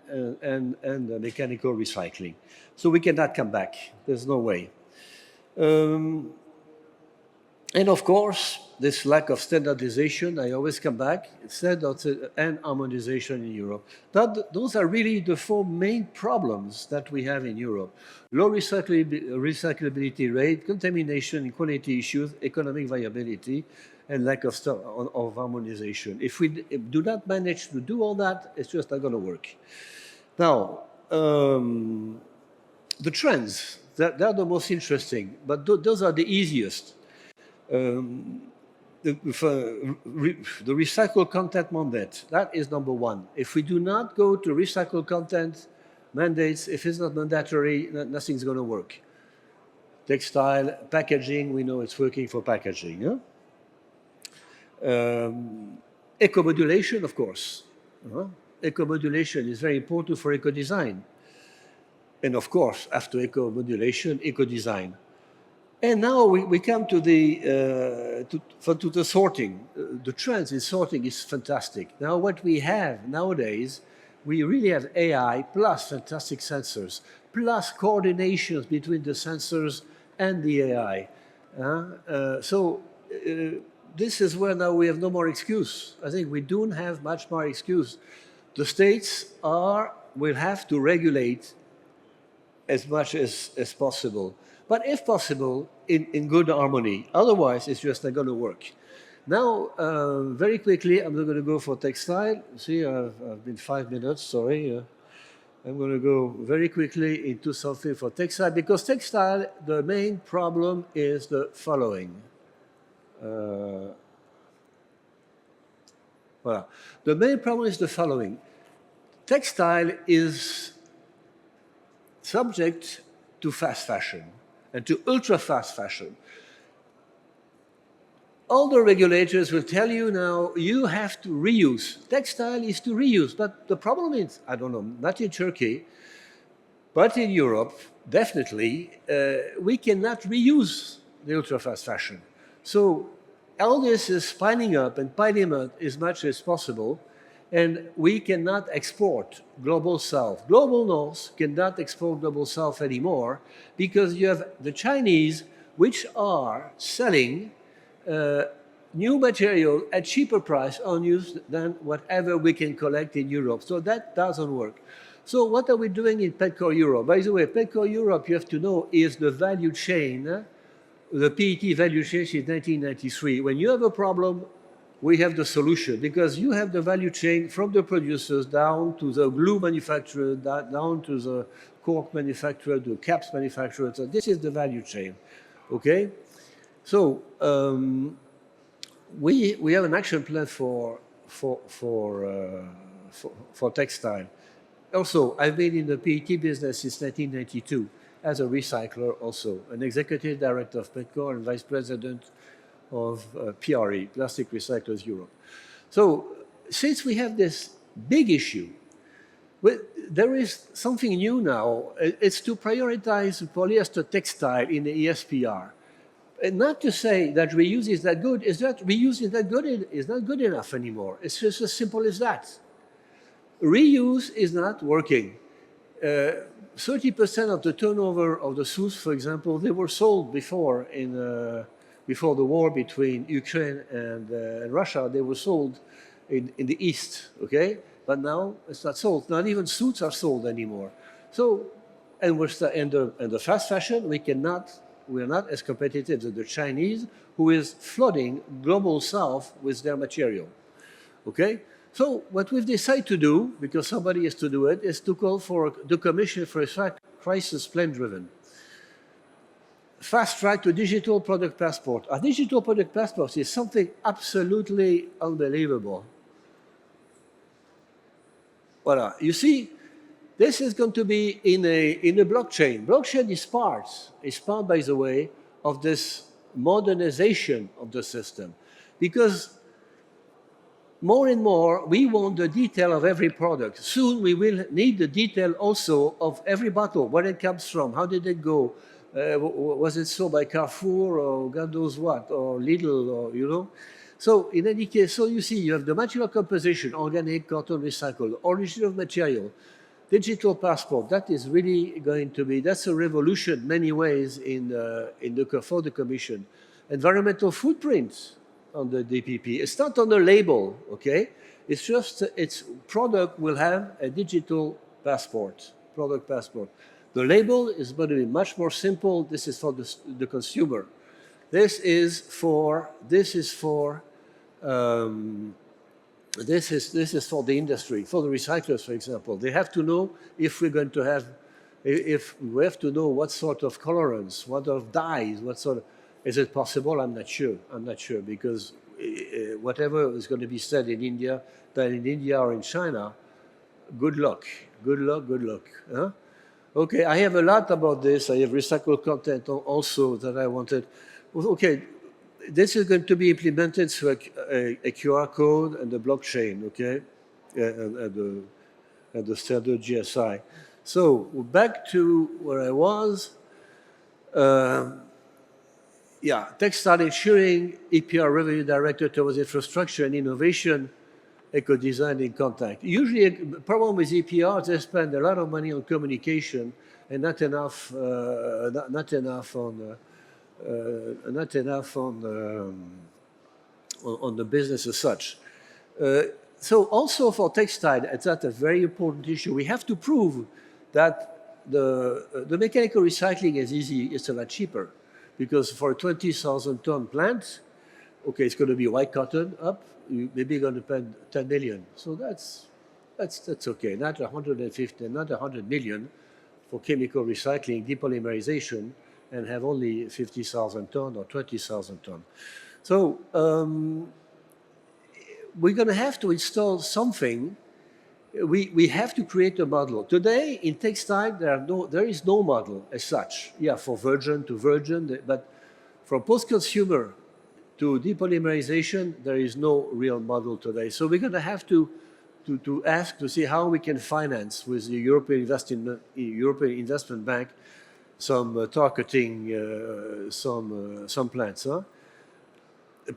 mechanical recycling. So we cannot come back. There's no way. And of course, this lack of standardization, I always come back, and harmonization in Europe. Those are really the four main problems that we have in Europe. Low recyclability rate, contamination and quality issues, economic viability, and lack of harmonization. If we do not manage to do all that, it's just not going to work. Now, the trends, they're the most interesting, but those are the easiest. The recycled content mandate, that is number one. If we do not go to recycled content mandates, if it's not mandatory, nothing's going to work. Textile, packaging, we know it's working for packaging. Yeah? Eco-modulation, of course. Eco-modulation is very important for eco-design. And of course, after eco-modulation, eco-design. And now we come to the sorting. The trends in sorting is fantastic. Now what we have nowadays, we really have AI plus fantastic sensors, plus coordinations between the sensors and the AI. This is where now we have no more excuse. I think we don't have much more excuse. The states will have to regulate as much as possible. But if possible, in good harmony. Otherwise, it's just not going to work. Now, very quickly, I'm not going to go for textile. See, I've been 5 minutes, sorry. I'm going to go very quickly into something for textile, because textile, the main problem is the following. Voilà. The main problem is the following. Textile is subject to fast fashion and to ultra-fast fashion. All the regulators will tell you now, you have to reuse. Textile is to reuse, but the problem is, I don't know, not in Turkey, but in Europe, definitely, we cannot reuse the ultra-fast fashion. So all this is piling up and piling up as much as possible, and we cannot export Global South. Global North cannot export Global South anymore because you have the Chinese, which are selling new material at cheaper price unused than whatever we can collect in Europe. So that doesn't work. So what are we doing in PETCO Europe? By the way, PETCO Europe, you have to know, is the value chain, the PET value chain since 1993. When you have a problem, we have the solution, because you have the value chain from the producers down to the glue manufacturer, down to the cork manufacturer, the caps manufacturer. So this is the value chain, okay? So we have an action plan for textile. Also, I've been in the PET business since 1992 as a recycler also, an executive director of PETCO and vice president of PRE, Plastic Recyclers Europe. So since we have this big issue, there is something new now. It's to prioritize polyester textile in the ESPR. And not to say that reuse is that good, is that reuse is not good enough anymore. It's just as simple as that. Reuse is not working. 30% of the turnover of the suits, for example, they were sold before before the war between Ukraine and Russia. They were sold in the East, okay? But now it's not sold. Not even suits are sold anymore. So, and in the fast fashion, we're not as competitive as the Chinese, who is flooding Global South with their material, okay? So what we've decided to do, because somebody has to do it, is to call for the Commission for a crisis plan-driven. Fast track to digital product passport. A digital product passport is something absolutely unbelievable. Voilà. You see, this is going to be in a blockchain. Blockchain is part, by the way, of this modernization of the system. Because more and more, we want the detail of every product. Soon, we will need the detail also of every bottle, where it comes from, how did it go, Was it so by Carrefour or God knows what, or Lidl, or, you know? So in any case, so you see, you have the material composition, organic, cotton, recycled, origin of material, digital passport. That is really going to be, that's a revolution in many ways for the Commission. Environmental footprint on the DPP. It's not on the label, okay? It's just, its product will have a digital passport, product passport. The label is going to be much more simple. This is for the consumer. This is for the industry, for the recyclers, for example. They have to know if we're going to have, if we have to know what sort of colorants, what sort of dyes, what sort of, is it possible? I'm not sure. I'm not sure, because whatever is going to be said in India, done in India or in China, good luck, good luck, good luck. Huh? Okay, I have a lot about this. I have recycled content also that I wanted. Okay, this is going to be implemented through a QR code and the blockchain, okay, and the standard GSI. So back to where I was. Yeah, textile ensuring EPR revenue director towards infrastructure and innovation, eco-design in contact. Usually, the problem with EPR, they spend a lot of money on communication and not enough on the business as such. So also for textile, it's a very important issue. We have to prove that the mechanical recycling is easy, it's a lot cheaper. Because for a 20,000 ton plant, okay, it's going to be white cotton up, you maybe going to spend 10 million. So that's okay. Not 150, not 100 million for chemical recycling, depolymerization, and have only 50,000 ton or 20,000 ton. So we're going to have to install something. We have to create a model. Today, in textile, there is no model as such. Yeah, for virgin to virgin, but from post-consumer to depolymerization, there is no real model today. So we're going to have to ask to see how we can finance with the European Investment Bank some targeting some plants. Huh?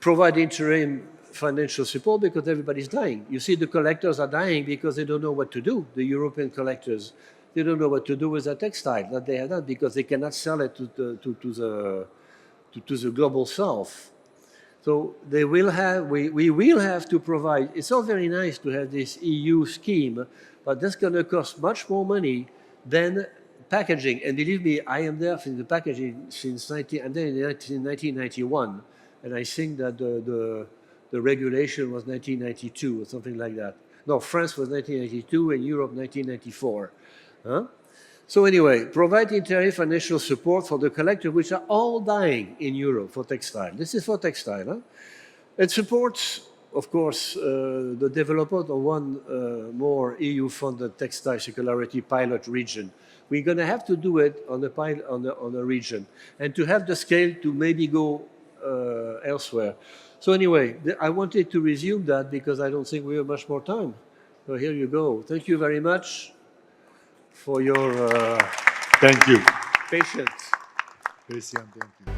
Provide interim financial support because everybody's dying. You see, the collectors are dying because they don't know what to do. The European collectors, they don't know what to do with the textile that they have done because they cannot sell it to the global south. So they will have, we will have to provide. It's all very nice to have this EU scheme, but that's going to cost much more money than packaging. And believe me, I am there for the packaging since 1991, and I think that the regulation was 1992 or something like that. No, France was 1992 and Europe 1994. Huh? So anyway, provide interim financial support for the collectors, which are all dying in Europe for textile. This is for textile. Huh? It supports, of course, the development of one more EU-funded textile circularity pilot region. We're going to have to do it on a region, and to have the scale to maybe go elsewhere. So anyway, I wanted to resume that because I don't think we have much more time. So here you go. Thank you very much for your Thank you. patience. Christian, thank you.